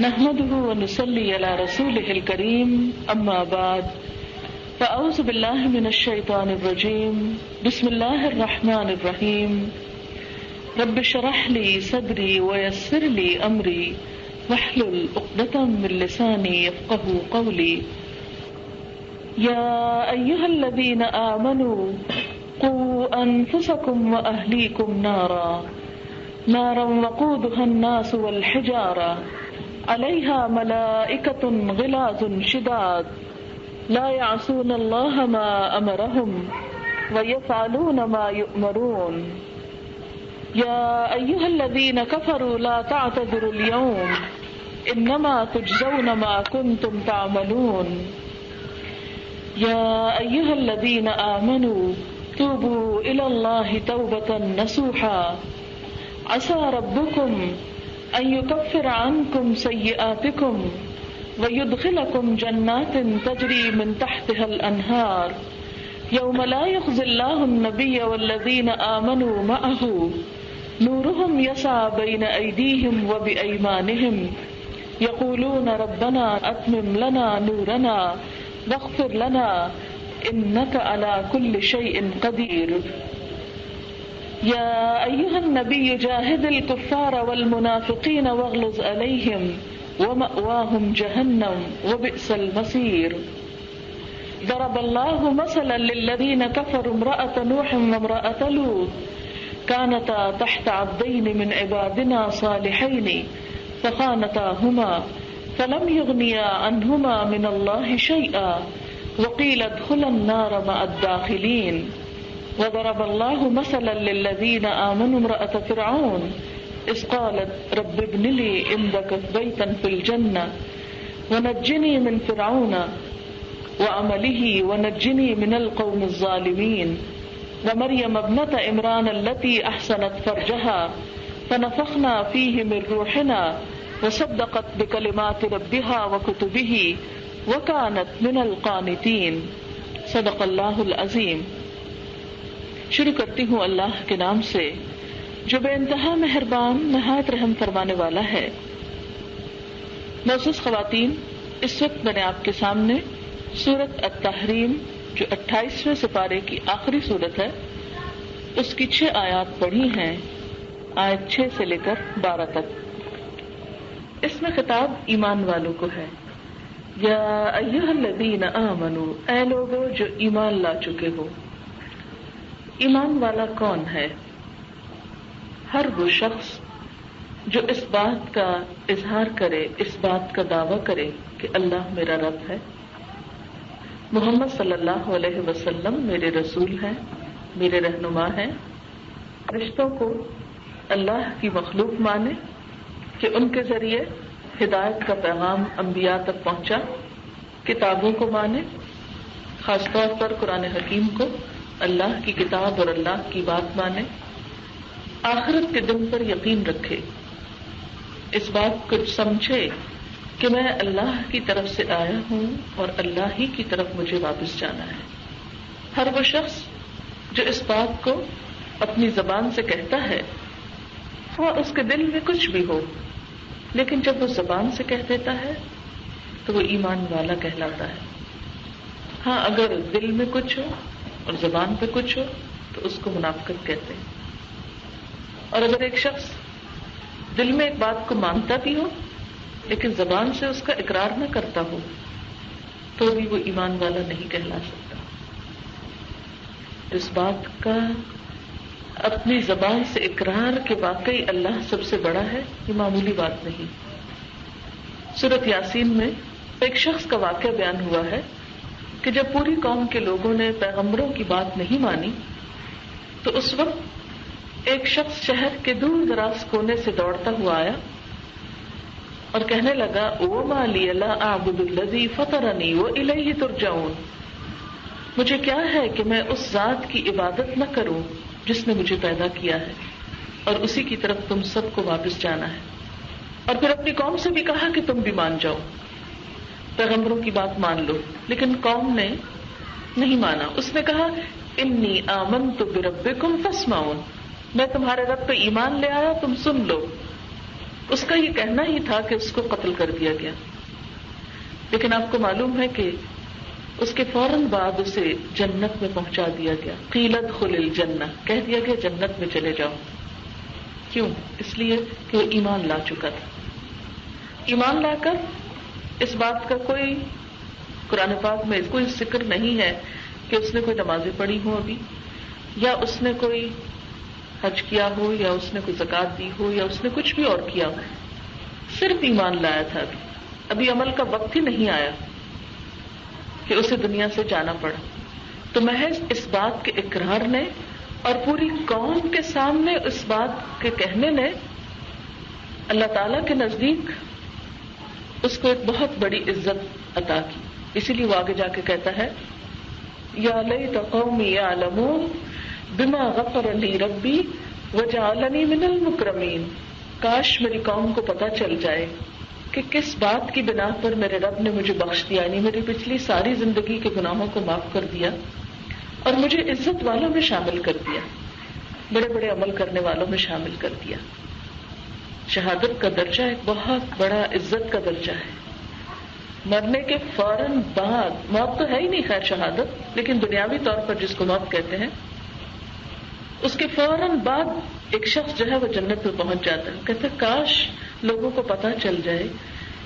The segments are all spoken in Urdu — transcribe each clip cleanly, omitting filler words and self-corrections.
نحمده ونصلي على رسوله الكريم اما بعد فاعوذ بالله من الشيطان الرجيم بسم الله الرحمن الرحيم رب اشرح لي صدري ويسر لي امري واحلل عقدة من لساني يفقهوا قولي يا ايها الذين آمنوا قوا انفسكم واهليكم نارا وقودها الناس والحجارة عليها ملائكة غلاظ شداد لا يعصون الله ما أمرهم ويفعلون ما يؤمرون يا أيها الذين كفروا لا تعتذروا اليوم إنما تجزون ما كنتم تعملون يا أيها الذين آمنوا توبوا إلى الله توبة نصوحا عسى ربكم أن يكفر عنكم سيئاتكم ويدخلكم جنات تجري من تحتها الأنهار يوم لا يخزي الله النبي والذين آمنوا معه نورهم يسعى بين أيديهم وبأيمانهم يقولون ربنا أتمم لنا نورنا واغفر لنا إنك على كل شيء قدير يا أيها النبي جاهد الكفار والمنافقين واغلظ عليهم ومأواهم جهنم وبئس المصير ضرب الله مثلا للذين كفروا امرأة نوح وامرأة لوط كانتا تحت عبدين من عبادنا صالحين فخانتاهما فلم يغنيا عنهما من الله شيئا وقيل ادخلا النار مع الداخلين وضرب الله مثلا للذين آمنوا امرأة فرعون إذ قالت رب ابن لي عندك بيتا في الجنة ونجني من فرعون وعمله ونجني من القوم الظالمين ومريم ابنة عمران التي أحسنت فرجها فنفخنا فيه من روحنا وصدقت بكلمات ربها وكتبه وكانت من القانتين صدق الله العظيم۔ شروع کرتی ہوں اللہ کے نام سے جو بے انتہا مہربان نہایت رحم فرمانے والا ہے۔ معزز خواتین، اس وقت میں نے آپ کے سامنے سورۃ التحریم جو 28ویں سپارے کی آخری سورت ہے اس کی 6 آیات پڑھی ہیں، آیت 6 سے لے کر 12 تک۔ اس میں خطاب ایمان والوں کو ہے۔ یا ایھا الذین آمنوا، اے لوگو جو ایمان لا چکے ہو۔ ایمان والا کون ہے؟ ہر وہ شخص جو اس بات کا اظہار کرے، اس بات کا دعویٰ کرے کہ اللہ میرا رب ہے، محمد صلی اللہ علیہ وسلم میرے رسول ہیں، میرے رہنما ہیں، رشتوں کو اللہ کی مخلوق مانے کہ ان کے ذریعے ہدایت کا پیغام انبیاء تک پہنچا، کتابوں کو مانے، خاص طور پر قرآن حکیم کو، اللہ کی کتاب اور اللہ کی بات مانے، آخرت کے دن پر یقین رکھے، اس بات کو سمجھے کہ میں اللہ کی طرف سے آیا ہوں اور اللہ ہی کی طرف مجھے واپس جانا ہے۔ ہر وہ شخص جو اس بات کو اپنی زبان سے کہتا ہے، وہ اس کے دل میں کچھ بھی ہو، لیکن جب وہ زبان سے کہہ دیتا ہے تو وہ ایمان والا کہلاتا ہے۔ ہاں، اگر دل میں کچھ ہو اور زبان پہ کچھ ہو تو اس کو منافقت کہتے ہیں، اور اگر ایک شخص دل میں ایک بات کو مانتا بھی ہو لیکن زبان سے اس کا اقرار نہ کرتا ہو تو بھی وہ ایمان والا نہیں کہلا سکتا۔ اس بات کا اپنی زبان سے اقرار کہ واقعی اللہ سب سے بڑا ہے، یہ معمولی بات نہیں۔ سورۃ یاسین میں ایک شخص کا واقعہ بیان ہوا ہے کہ جب پوری قوم کے لوگوں نے پیغمبروں کی بات نہیں مانی تو اس وقت ایک شخص شہر کے دور دراز کونے سے دوڑتا ہوا آیا اور کہنے لگا وَمَا لِيَ لَا أَعْبُدُ الَّذِي فَطَرَنِي وَإِلَيْهِ تُرْجَعُونَ، مجھے کیا ہے کہ میں اس ذات کی عبادت نہ کروں جس نے مجھے پیدا کیا ہے اور اسی کی طرف تم سب کو واپس جانا ہے۔ اور پھر اپنی قوم سے بھی کہا کہ تم بھی مان جاؤ، پیغمبروں کی بات مان لو، لیکن قوم نے نہیں مانا۔ اس نے کہا انی آمنت بربکم فاسمعون، میں تمہارے رب پہ ایمان لے آیا، تم سن لو۔ اس کا یہ کہنا ہی تھا کہ اس کو قتل کر دیا گیا، لیکن آپ کو معلوم ہے کہ اس کے فوراً بعد اسے جنت میں پہنچا دیا گیا. قیل ادخل الجنہ، کہہ دیا گیا جنت میں چلے جاؤ. کیوں؟ اس لیے کہ وہ ایمان لا چکا تھا. ایمان لا کر اس بات کا کوئی قرآن پاک میں کوئی ذکر نہیں ہے کہ اس نے کوئی نمازیں پڑھی ہوں ابھی، یا اس نے کوئی حج کیا ہو، یا اس نے کوئی زکوٰۃ دی ہو، یا اس نے کچھ بھی اور کیا ہو. صرف ایمان لایا تھا. ابھی عمل کا وقت ہی نہیں آیا کہ اسے دنیا سے جانا پڑا. تو محض اس بات کے اقرار نے اور پوری قوم کے سامنے اس بات کے کہنے نے اللہ تعالیٰ کے نزدیک اس کو ایک بہت بڑی عزت عطا کی. اسی لیے وہ آگے جا کے کہتا ہے یا لیت قومی یعلمون بما غفر لی ربی وجعلنی من المکرمین. کاش میری قوم کو پتہ چل جائے کہ کس بات کی بنا پر میرے رب نے مجھے بخش دیا، یعنی میری پچھلی ساری زندگی کے گناہوں کو معاف کر دیا اور مجھے عزت والوں میں شامل کر دیا، بڑے بڑے عمل کرنے والوں میں شامل کر دیا. شہادت کا درجہ ایک بہت بڑا عزت کا درجہ ہے. مرنے کے فوراً بعد، موت تو ہے ہی نہیں خیر شہادت، لیکن دنیاوی طور پر جس کو موت کہتے ہیں، اس کے فوراً بعد ایک شخص جو ہے وہ جنت میں پہنچ جاتا ہے. کہتا ہے کاش لوگوں کو پتہ چل جائے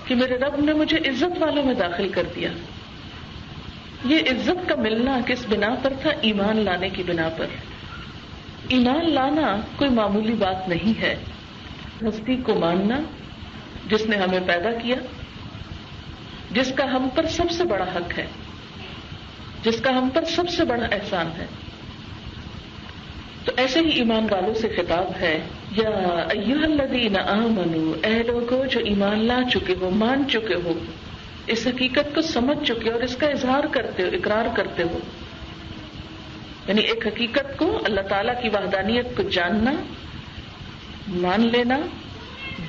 کہ میرے رب نے مجھے عزت والوں میں داخل کر دیا. یہ عزت کا ملنا کس بنا پر تھا؟ ایمان لانے کی بنا پر. ایمان لانا کوئی معمولی بات نہیں ہے. ہستی کو ماننا جس نے ہمیں پیدا کیا، جس کا ہم پر سب سے بڑا حق ہے، جس کا ہم پر سب سے بڑا احسان ہے. تو ایسے ہی ایمان والوں سے خطاب ہے یا ایھا الذین آمنوا، اے لوگوں جو ایمان لا چکے ہو، مان چکے ہو، اس حقیقت کو سمجھ چکے اور اس کا اظہار کرتے ہو، اقرار کرتے ہو. یعنی ایک حقیقت کو، اللہ تعالیٰ کی وحدانیت کو جاننا، مان لینا،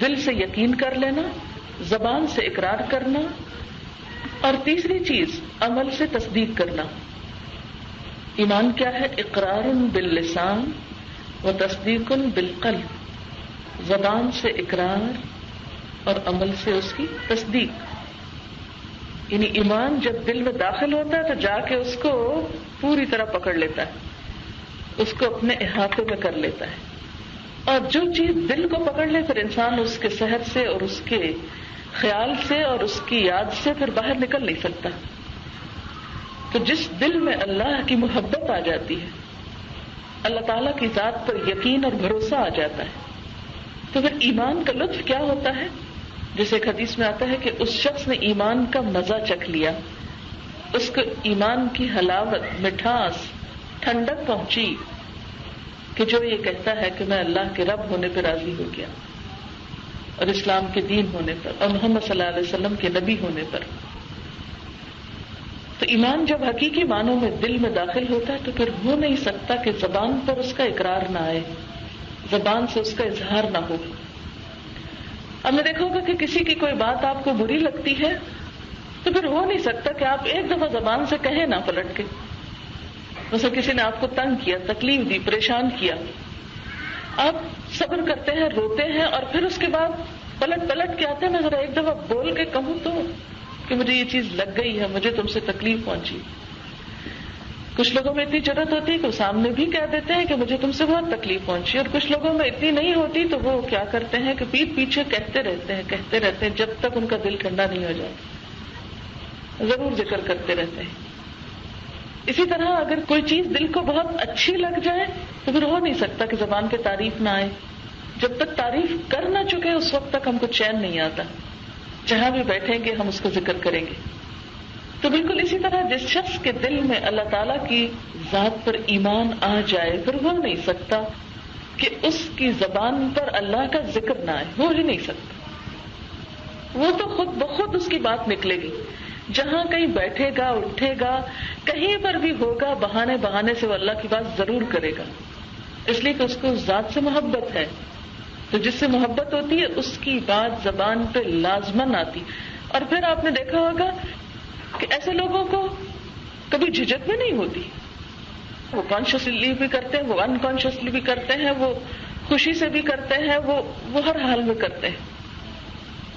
دل سے یقین کر لینا، زبان سے اقرار کرنا، اور تیسری چیز عمل سے تصدیق کرنا. ایمان کیا ہے؟ اقرار باللسان و تصدیق بالقلب. زبان سے اقرار اور عمل سے اس کی تصدیق. یعنی ایمان جب دل میں داخل ہوتا ہے تو جا کے اس کو پوری طرح پکڑ لیتا ہے، اس کو اپنے احاطے میں کر لیتا ہے. اور جو چیز دل کو پکڑ لے پھر انسان اس کے سحر سے اور اس کے خیال سے اور اس کی یاد سے پھر باہر نکل نہیں سکتا. تو جس دل میں اللہ کی محبت آ جاتی ہے، اللہ تعالیٰ کی ذات پر یقین اور بھروسہ آ جاتا ہے، تو پھر ایمان کا لطف کیا ہوتا ہے؟ جیسے ایک حدیث میں آتا ہے کہ اس شخص نے ایمان کا مزہ چکھ لیا، اس کو ایمان کی حلاوت، مٹھاس، ٹھنڈک پہنچی کہ جو یہ کہتا ہے کہ میں اللہ کے رب ہونے پر راضی ہو گیا اور اسلام کے دین ہونے پر اور محمد صلی اللہ علیہ وسلم کے نبی ہونے پر. تو ایمان جب حقیقی معنوں میں دل میں داخل ہوتا ہے تو پھر ہو نہیں سکتا کہ زبان پر اس کا اقرار نہ آئے، زبان سے اس کا اظہار نہ ہو. اب میں دیکھو گا کہ کسی کی کوئی بات آپ کو بری لگتی ہے تو پھر ہو نہیں سکتا کہ آپ ایک دفعہ زبان سے کہیں نہ پلٹ کے. مثلا کسی نے آپ کو تنگ کیا، تکلیف دی، پریشان کیا، آپ صبر کرتے ہیں، روتے ہیں، اور پھر اس کے بعد پلٹ کے آتے ہیں، میں ذرا ایک دفعہ بول کے کہوں تو کہ مجھے یہ چیز لگ گئی ہے، مجھے تم سے تکلیف پہنچی. کچھ لوگوں میں اتنی ضرورت ہوتی ہے کہ وہ سامنے بھی کہہ دیتے ہیں کہ مجھے تم سے بہت تکلیف پہنچی، اور کچھ لوگوں میں اتنی نہیں ہوتی تو وہ کیا کرتے ہیں کہ پیٹھ پیچھے کہتے رہتے ہیں جب تک ان کا دل ٹھنڈا نہیں ہو جاتا، ضرور ذکر کرتے رہتے ہیں. اسی طرح اگر کوئی چیز دل کو بہت اچھی لگ جائے تو پھر ہو نہیں سکتا کہ زبان پہ تعریف نہ آئے. جب تک تعریف کر نہ چکے اس وقت تک ہم کو چین نہیں آتا. جہاں بھی بیٹھیں گے ہم اس کو ذکر کریں گے. تو بالکل اسی طرح جس شخص کے دل میں اللہ تعالیٰ کی ذات پر ایمان آ جائے پھر ہو نہیں سکتا کہ اس کی زبان پر اللہ کا ذکر نہ آئے، ہو ہی نہیں سکتا. وہ تو خود بخود اس کی بات نکلے گی. جہاں کہیں بیٹھے گا، اٹھے گا، کہیں پر بھی ہوگا، بہانے سے وہ اللہ کی بات ضرور کرے گا، اس لیے کہ اس کو ذات سے محبت ہے. تو جس سے محبت ہوتی ہے اس کی بات زبان پہ لازماً آتی. اور پھر آپ نے دیکھا ہوگا کہ ایسے لوگوں کو کبھی جھجک بھی نہیں ہوتی. وہ کانشیسلی بھی کرتے ہیں، وہ انکانشیسلی بھی کرتے ہیں، وہ خوشی سے بھی کرتے ہیں، وہ ہر حال میں کرتے ہیں.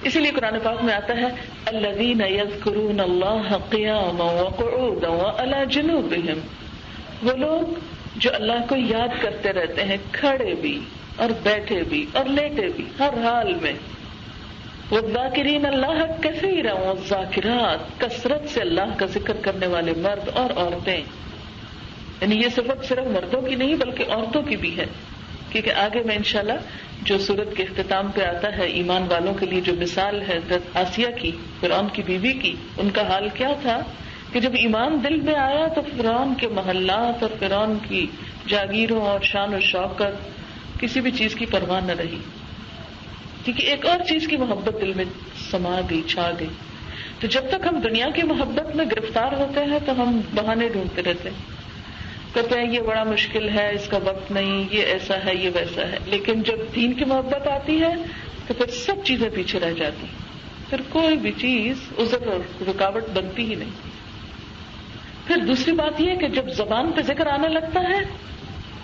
اسی لیے قرآن پاک میں آتا ہے الذین یذکرون اللہ قیاما وقعودا وعلی جنوبہم، وہ لوگ جو اللہ کو یاد کرتے رہتے ہیں کھڑے بھی اور بیٹھے بھی اور لیٹے بھی، ہر حال میں. والذاکرین اللہ کثیرا والذاکرات، کثرت سے اللہ کا ذکر کرنے والے مرد اور عورتیں. یعنی یہ صفت صرف مردوں کی نہیں بلکہ عورتوں کی بھی ہے، کیونکہ آگے میں انشاءاللہ جو سورت کے اختتام پہ آتا ہے ایمان والوں کے لیے جو مثال ہے حضرت آسیہ کی، فرعون کی بیوی کی، ان کا حال کیا تھا کہ جب ایمان دل میں آیا تو فرعون کے محلات اور فرعون کی جاگیروں اور شان و شوکت، کسی بھی چیز کی پرواہ نہ رہی، کیونکہ ایک اور چیز کی محبت دل میں سما گئی، چھا گئی. تو جب تک ہم دنیا کی محبت میں گرفتار ہوتے ہیں تو ہم بہانے ڈھونڈتے رہتے ہیں، کہتے ہیں یہ بڑا مشکل ہے، اس کا وقت نہیں، یہ ایسا ہے، یہ ویسا ہے. لیکن جب دین کی محبت آتی ہے تو پھر سب چیزیں پیچھے رہ جاتی، پھر کوئی بھی چیز عذر اور رکاوٹ بنتی ہی نہیں. پھر دوسری بات یہ کہ جب زبان پہ ذکر آنے لگتا ہے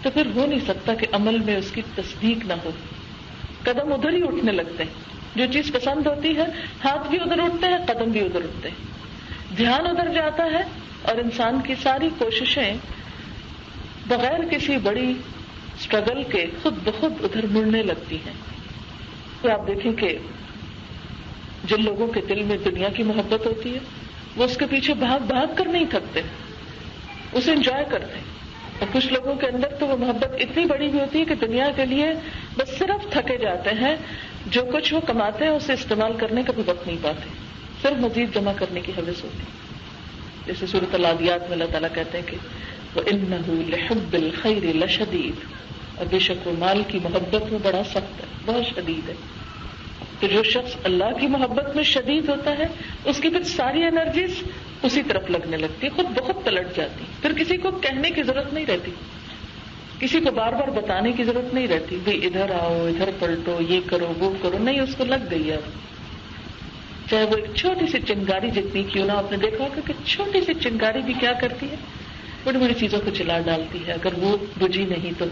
تو پھر ہو نہیں سکتا کہ عمل میں اس کی تصدیق نہ ہو. قدم ادھر ہی اٹھنے لگتے ہیں، جو چیز پسند ہوتی ہے ہاتھ بھی ادھر اٹھتے ہیں، قدم بھی ادھر اٹھتے ہیں، دھیان ادھر جاتا ہے اور انسان کی ساری کوششیں بغیر کسی بڑی اسٹرگل کے خود بخود ادھر مڑنے لگتی ہیں. تو آپ دیکھیں کہ جن لوگوں کے دل میں دنیا کی محبت ہوتی ہے وہ اس کے پیچھے بھاگ بھاگ کر نہیں تھکتے، اسے انجوائے کرتے ہیں. اور کچھ لوگوں کے اندر تو وہ محبت اتنی بڑی بھی ہوتی ہے کہ دنیا کے لیے بس صرف تھکے جاتے ہیں، جو کچھ وہ کماتے ہیں اسے استعمال کرنے کا بھی وقت نہیں پاتے، صرف مزید جمع کرنے کی حوث ہوتی. جیسے سورۃ العادیات میں اللہ تعالیٰ کہتے ہیں کہ وَإِنَّهُ لِحُبِّ الْخَيْرِ لَشَدِيدٌ، اور بے شک وہ مال کی محبت میں بڑا سخت ہے، بہت شدید ہے. تو جو شخص اللہ کی محبت میں شدید ہوتا ہے اس کی پھر ساری انرجیز اسی طرف لگنے لگتی، خود بخود پلٹ جاتی. پھر کسی کو کہنے کی ضرورت نہیں رہتی، کسی کو بار بار بتانے کی ضرورت نہیں رہتی، بھئی ادھر آؤ، ادھر پلٹو، یہ کرو، وہ کرو، نہیں، اس کو لگ گئی ہے. چاہے وہ ایک چھوٹی سی چنگاری جتنی کیوں نہ، آپ نے دیکھا ہوگا کہ چھوٹی سی چنگاری بھی کیا کرتی ہے، بڑی بڑی چیزوں کو چلا ڈالتی ہے اگر وہ بجھی نہیں تو.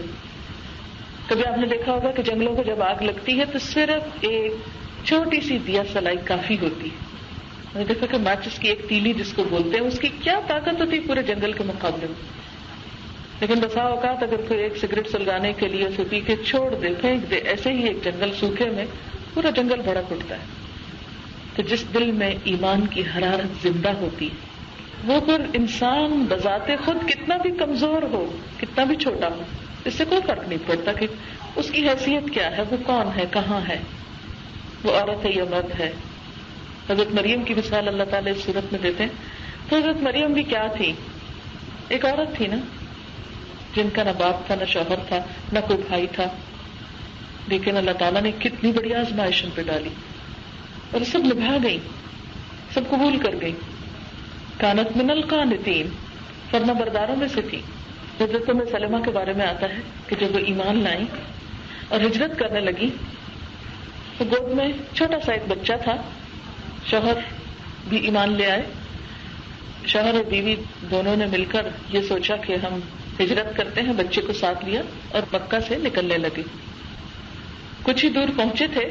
کبھی آپ نے دیکھا ہوگا کہ جنگلوں کو جب آگ لگتی ہے تو صرف ایک چھوٹی سی دیا سلائی کافی ہوتی ہے. میں نے دیکھا کہ ماچس کی ایک تیلی جس کو بولتے ہیں اس کی کیا طاقت ہوتی ہے پورے جنگل کے مقابلے میں. لیکن بسا اوقات اگر کوئی ایک سگریٹ سلگانے کے لیے اسے پی کے چھوڑ دے، پھینک دے، ایسے ہی ایک جنگل سوکھے میں پورا جنگل بھڑک اٹھتا ہے. تو جس دل میں ایمان کی حرارت زندہ ہوتی ہے وہ پھر انسان بذات خود کتنا بھی کمزور ہو، کتنا بھی چھوٹا ہو، اس سے کوئی فرق نہیں پڑتا کہ اس کی حیثیت کیا ہے، وہ کون ہے، کہاں ہے، وہ عورت ہے یا مرد ہے. حضرت مریم کی مثال اللہ تعالیٰ اس صورت میں دیتے ہیں. تو حضرت مریم بھی کیا تھی، ایک عورت تھی نا، جن کا نہ باپ تھا، نہ شوہر تھا، نہ کوئی بھائی تھا، لیکن اللہ تعالیٰ نے کتنی بڑی آزمائش ان پہ ڈالی اور سب نبھا گئی، سب قبول کر گئی. کانت من القانتین، فرما برداروں میں سے تھی. حضرت ام سلمہ کے بارے میں آتا ہے کہ جب وہ ایمان لائیں اور ہجرت کرنے لگی تو گود میں چھوٹا سا ایک بچہ تھا. شوہر بھی ایمان لے آئے. شوہر اور بیوی دونوں نے مل کر یہ سوچا کہ ہم ہجرت کرتے ہیں، بچے کو ساتھ لیا اور مکہ سے نکلنے لگے. کچھ ہی دور پہنچے تھے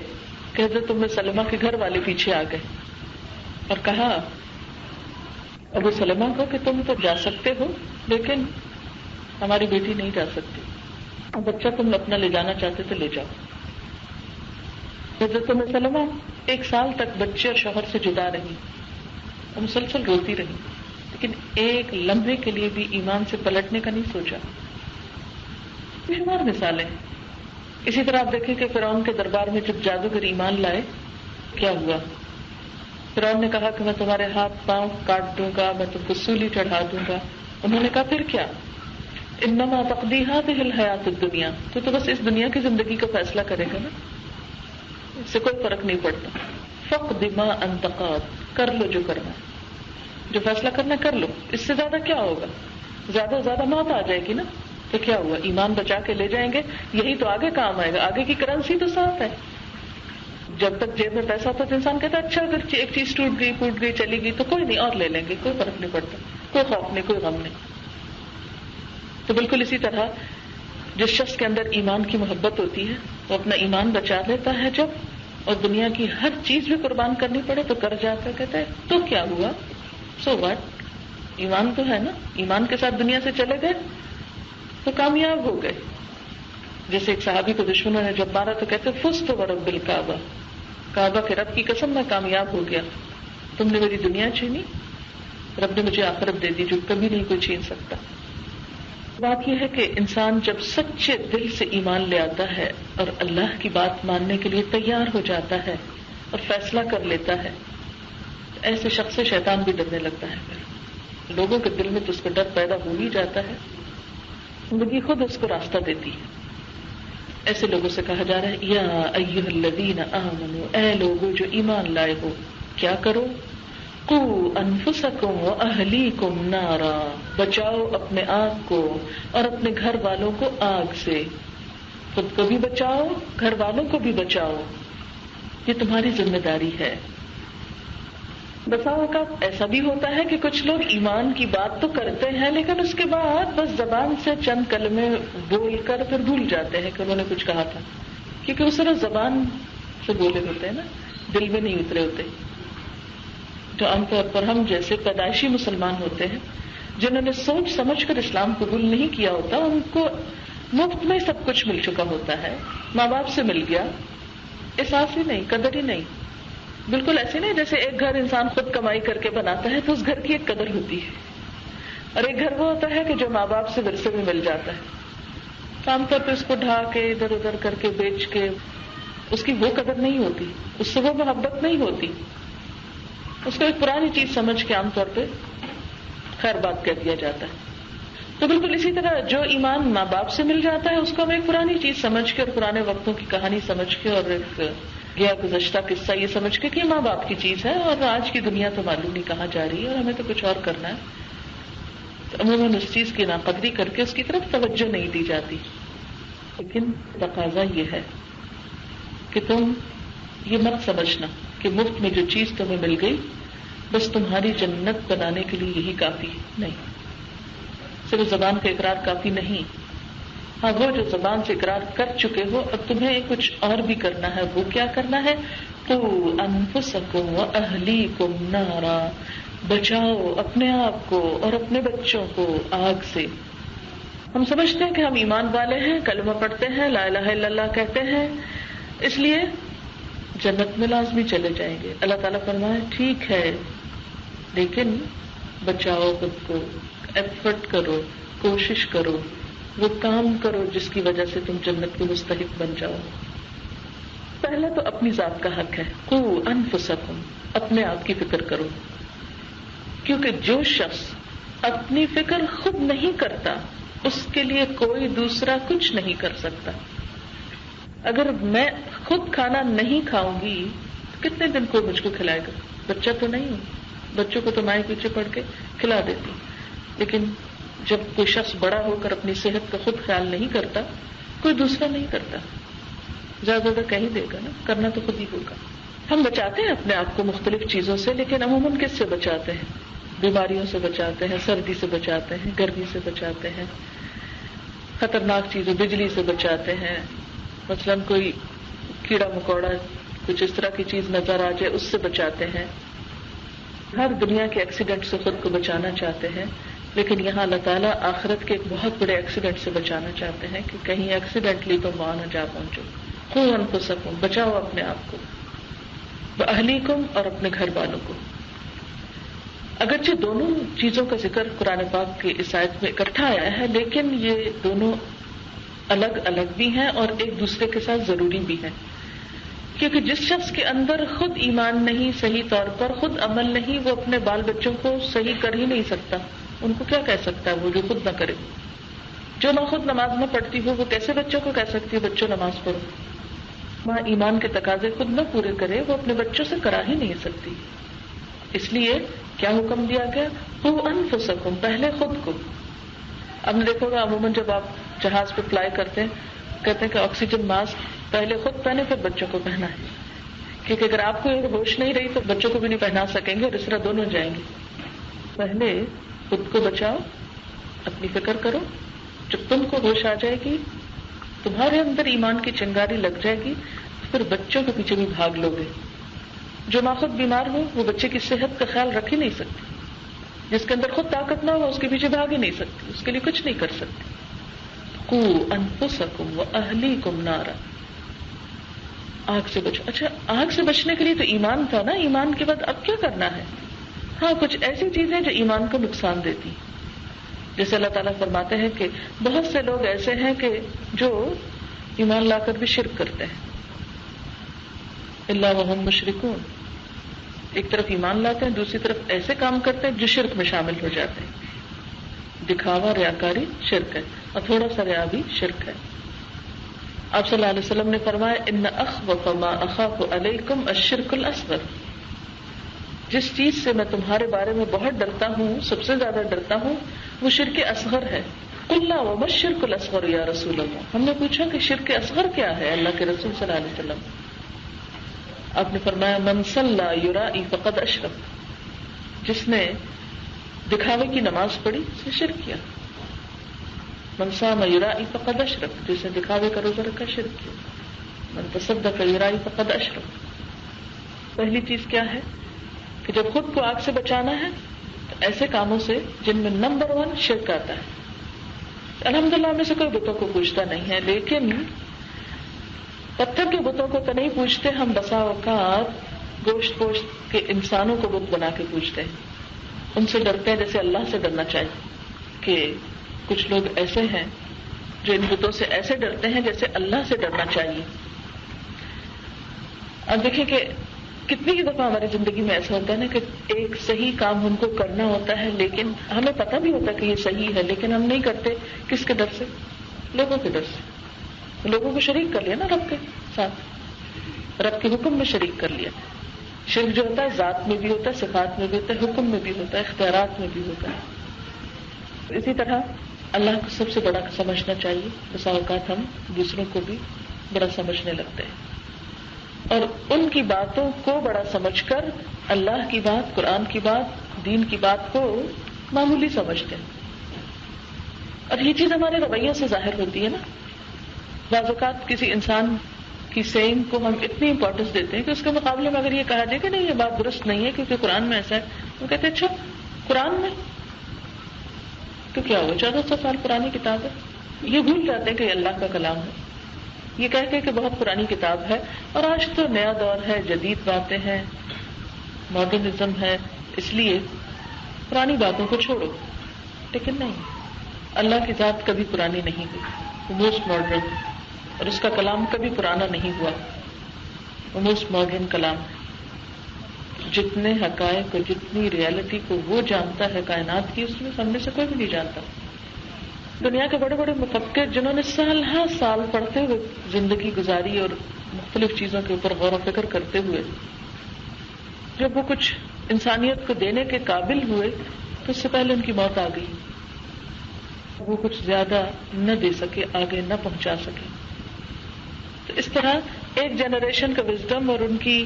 کہ حضرت ام سلمہ کے گھر والے پیچھے آ گئے اور کہا ابو سلمہ کو کہ تم تو جا سکتے ہو لیکن ہماری بیٹی نہیں جا سکتی، اور بچہ تم اپنا لے جانا چاہتے تو لے جاؤ. حضرت ام سلمہ 1 سال تک بچے اور شوہر سے جدا رہی اور مسلسل روتی رہی، لیکن ایک لمحے کے لیے بھی ایمان سے پلٹنے کا نہیں سوچا. یہ ہماری مثالیں ہیں. اسی طرح آپ دیکھیں کہ فرعون کے دربار میں جب جادوگر ایمان لائے کیا ہوا. فرعون نے کہا کہ میں تمہارے ہاتھ پاؤں کاٹ دوں گا، میں تم کو سولی چڑھا دوں گا. انہوں نے کہا پھر کیا، انما تقضی هذه الحیات الدنیا، تو بس اس دنیا کی زندگی کا فیصلہ کرے گا نا، اس سے کوئی فرق نہیں پڑتا. فقد ما انت قاض، کر لو جو کرنا، جو فیصلہ کرنا کر لو، اس سے زیادہ کیا ہوگا، زیادہ سے زیادہ موت آ جائے گی نا، تو کیا ہوا، ایمان بچا کے لے جائیں گے، یہی تو آگے کام آئے گا، آگے کی کرنسی تو صاف ہے. جب تک جیب میں پیسہ ہوتا تو انسان کہتا ہے اچھا اگر ایک چیز ٹوٹ گئی پھوٹ گئی چلی گئی تو کوئی نہیں، اور لے لیں گے، کوئی فرق نہیں پڑتا، کوئی خوف نہیں، کوئی غم نہیں. تو بالکل اسی طرح جس شخص کے اندر ایمان کی محبت ہوتی ہے وہ اپنا ایمان بچا لیتا ہے جب اور دنیا کی ہر چیز بھی قربان کرنی پڑے تو کر جاتا ہے. کہتا ہے تو کیا ہوا, سو واٹ, ایمان تو ہے نا, ایمان کے ساتھ دنیا سے چلے گئے تو کامیاب ہو گئے. جیسے ایک صحابی کو دشمنوں نے جب مارا تو کہتے فزت ورب الکعبہ, کعبہ کے رب کی قسم میں کامیاب ہو گیا, تم نے میری دنیا چھینی, رب نے مجھے آخرت دے دی جو کبھی نہیں کوئی چھین سکتا. بات یہ ہے کہ انسان جب سچے دل سے ایمان لے آتا ہے اور اللہ کی بات ماننے کے لیے تیار ہو جاتا ہے اور فیصلہ کر لیتا ہے, ایسے شخص سے شیطان بھی ڈرنے لگتا ہے. پھر لوگوں کے دل میں تو اس کا ڈر پیدا ہو ہی جاتا ہے, زندگی خود اس کو راستہ دیتی ہے. ایسے لوگوں سے کہا جا رہا ہے یا ایھا الذین آمنوا, اے لوگوں جو ایمان لائے ہو, کیا کرو, قوا انفسکم واہلیکم نارا, بچاؤ اپنے آپ کو اور اپنے گھر والوں کو آگ سے. خود کو بھی بچاؤ, گھر والوں کو بھی بچاؤ, یہ تمہاری ذمہ داری ہے. بسا اوقات ایسا بھی ہوتا ہے کہ کچھ لوگ ایمان کی بات تو کرتے ہیں لیکن اس کے بعد بس زبان سے چند کلمے بول کر پھر بھول جاتے ہیں کہ انہوں نے کچھ کہا تھا, کیونکہ اس طرح زبان سے بولے ہوتے ہیں نا, دل میں نہیں اترے ہوتے. جو عام طور پر ہم جیسے پیدائشی مسلمان ہوتے ہیں جنہوں نے سوچ سمجھ کر اسلام قبول نہیں کیا ہوتا, ان کو مفت میں سب کچھ مل چکا ہوتا ہے, ماں باپ سے مل گیا, احساس ہی نہیں, قدر ہی نہیں. بالکل ایسے نہیں جیسے ایک گھر انسان خود کمائی کر کے بناتا ہے تو اس گھر کی ایک قدر ہوتی ہے, اور ایک گھر وہ ہوتا ہے کہ جو ماں باپ سے ورثے میں مل جاتا ہے. عام طور پہ اس کو ڈھا کے ادھر ادھر کر کے بیچ کے اس کی وہ قدر نہیں ہوتی, اس سے وہ محبت نہیں ہوتی, اس کو ایک پرانی چیز سمجھ کے عام طور پہ خیر بات کہہ دیا جاتا ہے. تو بالکل اسی طرح جو ایمان ماں باپ سے مل جاتا ہے اس کو ہم ایک پرانی چیز سمجھ کے اور پرانے وقتوں کی کہانی سمجھ کے اور ایک گیا گزشتہ قصہ یہ سمجھ کے کہ یہ ماں باپ کی چیز ہے اور آج کی دنیا تو معلوم نہیں کہاں جا رہی ہے اور ہمیں تو کچھ اور کرنا ہے, تو عموماً اس چیز کی ناقدری کر کے اس کی طرف توجہ نہیں دی جاتی. لیکن تقاضا یہ ہے کہ تم یہ مت سمجھنا کہ مفت میں جو چیز تمہیں مل گئی بس تمہاری جنت بنانے کے لیے یہی کافی نہیں. صرف زبان کا اقرار کافی نہیں. ہاں, وہ جو زبان سے اقرار کر چکے ہو اب تمہیں کچھ اور بھی کرنا ہے. وہ کیا کرنا ہے, قوا انفسکم واہلیکم نارا, بچاؤ اپنے آپ کو اور اپنے بچوں کو آگ سے. ہم سمجھتے ہیں کہ ہم ایمان والے ہیں, کلمہ پڑھتے ہیں, لا الہ الا اللہ کہتے ہیں, اس لیے جنت میں لازمی چلے جائیں گے. اللہ تعالیٰ فرمائے ٹھیک ہے لیکن بچاؤ خود کو, ایفرٹ کرو, کوشش کرو, وہ کام کرو جس کی وجہ سے تم جنت کے مستحق بن جاؤ. پہلے تو اپنی ذات کا حق ہے, قوا انفسکم, اپنے آپ کی فکر کرو, کیونکہ جو شخص اپنی فکر خود نہیں کرتا اس کے لیے کوئی دوسرا کچھ نہیں کر سکتا. اگر میں خود کھانا نہیں کھاؤں گی تو کتنے دن کوئی مجھ کو کھلائے گا؟ بچہ تو نہیں ہوں, بچوں کو تو مائیں پیچھے پڑھ کے کھلا دیتی. لیکن جب کوئی شخص بڑا ہو کر اپنی صحت کا خود خیال نہیں کرتا کوئی دوسرا نہیں کرتا. زیادہ زیادہ کہیں دے گا نا, کرنا تو خود ہی ہوگا. ہم بچاتے ہیں اپنے آپ کو مختلف چیزوں سے, لیکن عموماً کس سے بچاتے ہیں؟ بیماریوں سے بچاتے ہیں, سردی سے بچاتے ہیں, گرمی سے بچاتے ہیں, خطرناک چیزوں بجلی سے بچاتے ہیں, مثلاً کوئی کیڑا مکوڑا کچھ اس طرح کی چیز نظر آ جائے اس سے بچاتے ہیں. ہر دنیا کے ایکسیڈنٹ سے خود کو بچانا چاہتے ہیں, لیکن یہاں اللہ تعالیٰ آخرت کے ایک بہت بڑے ایکسیڈنٹ سے بچانا چاہتے ہیں کہ کہیں ایکسیڈنٹلی تم وہاں نہ جا پہنچو. قوا انفسکم, بچاؤ اپنے آپ کو, واہلیکم, اور اپنے گھر والوں کو. اگرچہ دونوں چیزوں کا ذکر قرآن پاک کی اس آیت میں اکٹھا آیا ہے لیکن یہ دونوں الگ الگ بھی ہیں اور ایک دوسرے کے ساتھ ضروری بھی ہیں, کیونکہ جس شخص کے اندر خود ایمان نہیں, صحیح طور پر خود عمل نہیں, وہ اپنے بال بچوں کو صحیح کر ہی نہیں سکتا. ان کو کیا کہہ سکتا ہے وہ جو خود نہ کرے؟ جو نہ خود نماز نہ پڑھتی ہو وہ کیسے بچوں کو کہہ سکتی ہے بچوں نماز پڑھو؟ وہاں ایمان کے تقاضے خود نہ پورے کرے وہ اپنے بچوں سے کرا ہی نہیں سکتی. اس لیے کیا حکم دیا گیا, قوا انفسکم, پہلے خود کو. اب نے دیکھو گا عموماً جب آپ جہاز پہ فلائی کرتے ہیں کہتے ہیں کہ آکسیجن ماسک پہلے خود پہنے پھر بچوں کو پہنا ہے, کیونکہ اگر آپ کو ہوش نہیں رہی تو بچوں کو بھی نہیں پہنا سکیں گے اور اس طرح دونوں جائیں گے. پہلے خود کو بچاؤ, اپنی فکر کرو, جب تم کو ہوش آ جائے گی, تمہارے اندر ایمان کی چنگاری لگ جائے گی, پھر بچوں کے پیچھے بھی بھاگ لو گے. جو ماں خود بیمار ہو وہ بچے کی صحت کا خیال رکھ ہی نہیں سکتی. جس کے اندر خود طاقت نہ ہو اس کے پیچھے بھاگ ہی نہیں سکتی, اس کے لیے کچھ نہیں کر سکتی. قوا انفسکم واہلیکم نارا, آگ سے بچو. اچھا, آگ سے بچنے کے لیے تو ایمان تھا نا, ایمان کے بعد اب کیا کرنا ہے؟ ہاں, کچھ ایسی چیزیں جو ایمان کو نقصان دیتی, جیسے اللہ تعالیٰ فرماتے ہیں کہ بہت سے لوگ ایسے ہیں کہ جو ایمان لا کر بھی شرک کرتے ہیں. الا وہم مشرکون, ایک طرف ایمان لاتے ہیں, دوسری طرف ایسے کام کرتے ہیں جو شرک میں شامل ہو جاتے ہیں. دکھاوا, ریاکاری شرک ہے, اور تھوڑا سا ریا بھی شرک ہے. آپ صلی اللہ علیہ وسلم نے فرمایا ان اخوف ما اخاف علیکم الشرک الاصغر, جس چیز سے میں تمہارے بارے میں بہت ڈرتا ہوں, سب سے زیادہ ڈرتا ہوں, وہ شرک اصغر ہے. قلنا وما الشرک الاصغر یا رسول اللہ, ہم نے پوچھا کہ شرک اصغر کیا ہے اللہ کے رسول صلی اللہ علیہ وسلم. آپ نے فرمایا من صلی یرائی فقد اشرک, جس نے دکھاوے کی نماز پڑھی اس نے شرک کیا. من صام یرائی فقد اشرک, جس نے دکھاوے کا روزہ رکھا شرک کیا. من تصدق یرائی فقد اشرک. پہلی چیز کیا ہے کہ جب خود کو آگ سے بچانا ہے تو ایسے کاموں سے جن میں نمبر 1 شرک آتا ہے. الحمدللہ میں سے کوئی بتوں کو پوچھتا نہیں ہے, لیکن پتھر کے بتوں کو تو نہیں پوچھتے ہم. بسا اوقات گوشت پوشت کے انسانوں کو بت بنا کے پوچھتے ہیں, ان سے ڈرتے ہیں جیسے اللہ سے ڈرنا چاہیے. کہ کچھ لوگ ایسے ہیں جو ان بتوں سے ایسے ڈرتے ہیں جیسے اللہ سے ڈرنا چاہیے. اب دیکھیں کہ کتنی ہی دفعہ ہماری زندگی میں ایسا ہوتا ہے نا کہ ایک صحیح کام ہم کو کرنا ہوتا ہے, لیکن ہمیں پتہ بھی ہوتا ہے کہ یہ صحیح ہے, لیکن ہم نہیں کرتے. کس کے ڈر سے؟ لوگوں کے ڈر سے. لوگوں کو شریک کر لیا نا رب کے ساتھ, رب کے حکم میں شریک کر لیا. شرک جو ہوتا ہے ذات میں بھی ہوتا ہے, صفات میں بھی ہوتا ہے, حکم میں بھی ہوتا ہے, اختیارات میں بھی ہوتا ہے. اسی طرح اللہ کو سب سے بڑا سمجھنا چاہیے. بسا اوقات ہم دوسروں کو بھی بڑا سمجھنے لگتے ہیں, اور ان کی باتوں کو بڑا سمجھ کر اللہ کی بات, قرآن کی بات, دین کی بات کو معمولی سمجھتے ہیں. اور یہ چیز ہمارے رویوں سے ظاہر ہوتی ہے نا. بعض اوقات کسی انسان کی سیئنگ کو ہم اتنی امپورٹنس دیتے ہیں کہ اس کے مقابلے میں اگر یہ کہا جائے کہ نہیں یہ بات درست نہیں ہے کیونکہ قرآن میں ایسا ہے, وہ کہتے ہیں اچھا قرآن میں تو کیا ہوا, 1400 سال پرانی کتاب ہے. یہ بھول جاتے ہیں کہ یہ اللہ کا کلام ہے. یہ کہتے ہیں کہ بہت پرانی کتاب ہے, اور آج تو نیا دور ہے, جدید باتیں ہیں, ماڈرنزم ہے, اس لیے پرانی باتوں کو چھوڑو. لیکن نہیں, اللہ کی ذات کبھی پرانی نہیں ہوئی, موسٹ ماڈرن, اور اس کا کلام کبھی پرانا نہیں ہوا, وہ موسٹ ماڈرن کلام. جتنے حقائق اور جتنی ریالٹی کو وہ جانتا ہے کائنات کی, اس میں ہم میں سے کوئی بھی نہیں جانتا. دنیا کے بڑے بڑے مفکر جنہوں نے سال ہر سال پڑھتے ہوئے زندگی گزاری اور مختلف چیزوں کے اوپر غور و فکر کرتے ہوئے جب وہ کچھ انسانیت کو دینے کے قابل ہوئے تو اس سے پہلے ان کی موت آ گئی. وہ کچھ زیادہ نہ دے سکے, آگے نہ پہنچا سکے. تو اس طرح ایک جنریشن کا وزڈم اور ان کی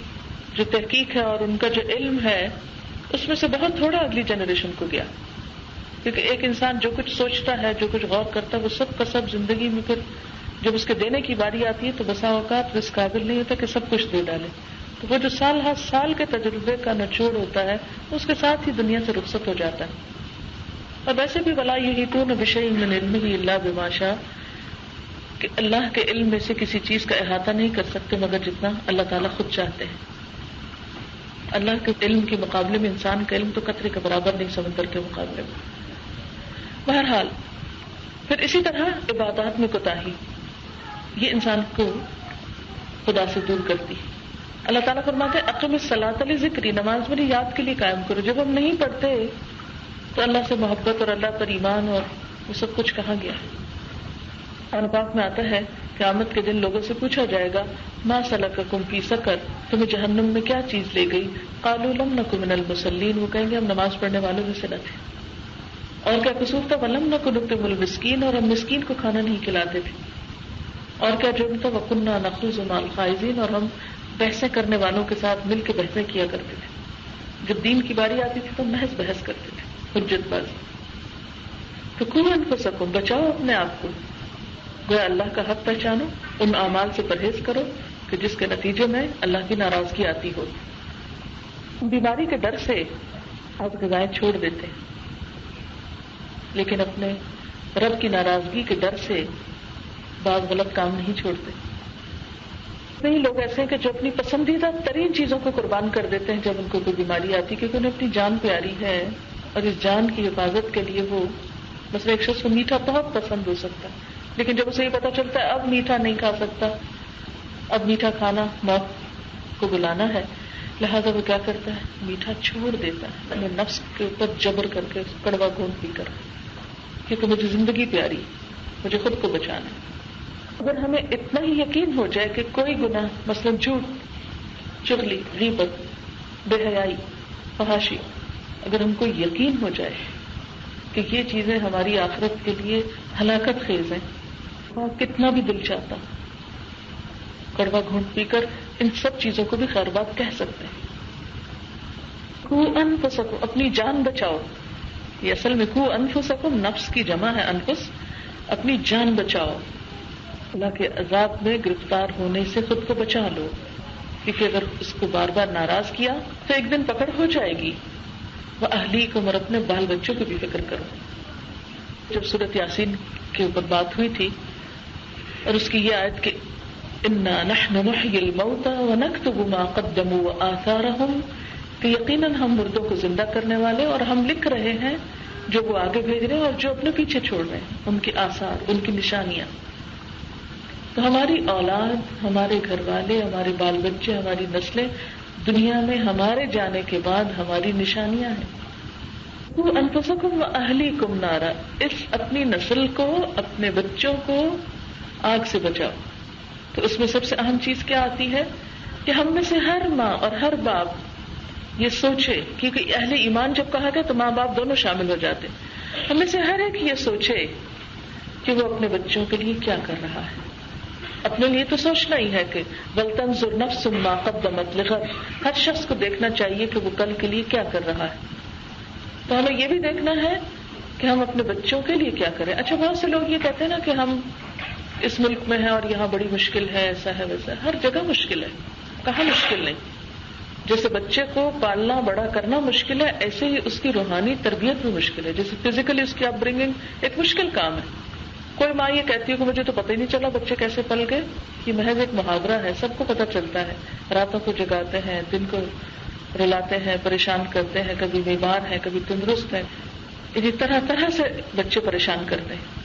جو تحقیق ہے اور ان کا جو علم ہے اس میں سے بہت تھوڑا اگلی جنریشن کو گیا. کیونکہ ایک انسان جو کچھ سوچتا ہے, جو کچھ غور کرتا ہے, وہ سب کا سب زندگی میں پھر جب اس کے دینے کی باری آتی ہے تو بسا اوقات اس قابل نہیں ہوتا کہ سب کچھ دے ڈالے. تو وہ جو سال ہر سال کے تجربے کا نچوڑ ہوتا ہے اس کے ساتھ ہی دنیا سے رخصت ہو جاتا ہے. اور ویسے بھی ولا یحیطون بشیء من علمہ الا بما شاء, کہ اللہ کے علم میں سے کسی چیز کا احاطہ نہیں کر سکتے مگر جتنا اللہ تعالیٰ خود چاہتے ہیں. اللہ کے علم کے مقابلے میں انسان کا علم تو قطرے کے برابر نہیں, سمندر کے مقابلے میں. بہرحال پھر اسی طرح عبادات میں کوتاہی, یہ انسان کو خدا سے دور کرتی ہے. اللہ تعالیٰ فرماتے ہیں اقم الصلاۃ لذکری, نماز میری یاد کے لیے قائم کرو. جب ہم نہیں پڑھتے تو اللہ سے محبت اور اللہ پر ایمان اور وہ سب کچھ کہاں گیا. قرآن پاک میں آتا ہے قیامت کے دن لوگوں سے پوچھا جائے گا ما سلککم فی سقر, تمہیں جہنم میں کیا چیز لے گئی. قالوا لم نک من المصلین, وہ کہیں گے ہم نماز پڑھنے والوں میں سے نہ تھے. اور کیا قصور تھا, ولم نک نطعم المسکین, اور ہم مسکین کو کھانا نہیں کھلاتے تھے. اور کیا جرم تھا, وکنا نخوض مع الخائضین, اور ہم بحثیں کرنے والوں کے ساتھ مل کے بحثیں کیا کرتے تھے. جب دین کی باری آتی تھی تو محض بحث کرتے تھے, حجت بازی. تو قوا انفسکم, بچاؤ اپنے آپ کو, گویا اللہ کا حق پہچانو, ان اعمال سے پرہیز کرو کہ جس کے نتیجے میں اللہ کی ناراضگی آتی ہو. بیماری کے ڈر سے آپ غذائیں چھوڑ دیتے ہیں، لیکن اپنے رب کی ناراضگی کے ڈر سے بعض غلط کام نہیں چھوڑتے. کئی لوگ ایسے ہیں کہ جو اپنی پسندیدہ ترین چیزوں کو قربان کر دیتے ہیں جب ان کو کوئی بیماری آتی ہے، کیونکہ انہیں اپنی جان پیاری ہے اور اس جان کی حفاظت کے لیے وہ مثلا ایک شخص کو میٹھا بہت پسند ہو سکتا ہے، لیکن جب اسے یہ پتا چلتا ہے اب میٹھا نہیں کھا سکتا، اب میٹھا کھانا موت کو بلانا ہے، لہذا وہ کیا کرتا ہے؟ میٹھا چھوڑ دیتا ہے اپنے نفس کے اوپر جبر کر کے، کڑوا گھونٹ پی کر، کیونکہ مجھے زندگی پیاری، مجھے خود کو بچانا ہے. اگر ہمیں اتنا ہی یقین ہو جائے کہ کوئی گناہ مثلا جھوٹ، چغلی، غیبت، بے حیائی، فحاشی، اگر ہم کو یقین ہو جائے کہ یہ چیزیں ہماری آخرت کے لیے ہلاکت خیز ہیں، اور کتنا بھی دل چاہتا کڑوا گھونٹ پی کر ان سب چیزوں کو بھی خیر بات کہہ سکتے ہیں. کو انفسکم، اپنی جان بچاؤ. یہ اصل میں کو انفسکم نفس کی جمع ہے انفس، اپنی جان بچاؤ. اللہ کے عذاب میں گرفتار ہونے سے خود کو بچا لو، کیونکہ اگر اس کو بار بار ناراض کیا تو ایک دن پکڑ ہو جائے گی. وَأَهْلِيكُمْ، اور اپنے بال بچوں کو بھی فکر کرو. جب سورۃ یاسین کے اوپر بات ہوئی تھی اور اس کی یہ آیت کہ اِنَّا نَحْنُ نُحْيِي الْمَوْتَى وَنَكْتُبُ مَا قَدَّمُوا وَآثَارَهُمْ، کہ یقیناً ہم مردوں کو زندہ کرنے والے اور ہم لکھ رہے ہیں جو وہ آگے بھیج رہے ہیں اور جو اپنے پیچھے چھوڑ رہے ہیں، ان کی آثار، ان کی نشانیاں. تو ہماری اولاد، ہمارے گھر والے، ہمارے بال بچے، ہماری نسلیں دنیا میں ہمارے جانے کے بعد ہماری نشانیاں ہیں. قُوا أَنفُسَكُمْ وَأَهْلِيكُمْ نَارًا، اس اپنی نسل کو، اپنے بچوں کو آگ سے بچاؤ. تو اس میں سب سے اہم چیز کیا آتی ہے کہ ہم میں سے ہر ماں اور ہر باپ یہ سوچے، کیونکہ اہل ایمان جب کہا گیا تو ماں باپ دونوں شامل ہو جاتے، ہم میں سے ہر ایک یہ سوچے کہ وہ اپنے بچوں کے لیے کیا کر رہا ہے. اپنے لیے تو سوچنا ہی ہے کہ وَلْتَنْظُرْ نَفْسٌ مَا قَدَّمَتْ لِغَدٍ، ہر شخص کو دیکھنا چاہیے کہ وہ کل کے لیے کیا کر رہا ہے. تو ہمیں یہ بھی دیکھنا ہے کہ ہم اپنے بچوں کے لیے کیا کریں. اچھا، بہت سے لوگ یہ کہتے ہیں نا کہ ہم اس ملک میں ہیں اور یہاں بڑی مشکل ہے، ایسا ہے ویسا ہے. ہر جگہ مشکل ہے، کہاں مشکل نہیں. جیسے بچے کو پالنا بڑا کرنا مشکل ہے، ایسے ہی اس کی روحانی تربیت بھی مشکل ہے. جیسے فزیکلی اس کی اپ برنگنگ ایک مشکل کام ہے. کوئی ماں یہ کہتی ہے کہ مجھے تو پتہ ہی نہیں چلا بچے کیسے پل گئے، یہ محض ایک محاورہ ہے، سب کو پتہ چلتا ہے. راتوں کو جگاتے ہیں، دن کو رلاتے ہیں، پریشان کرتے ہیں، کبھی بیمار ہیں، کبھی تندرست ہیں، اسی طرح طرح سے بچے پریشان کرتے ہیں.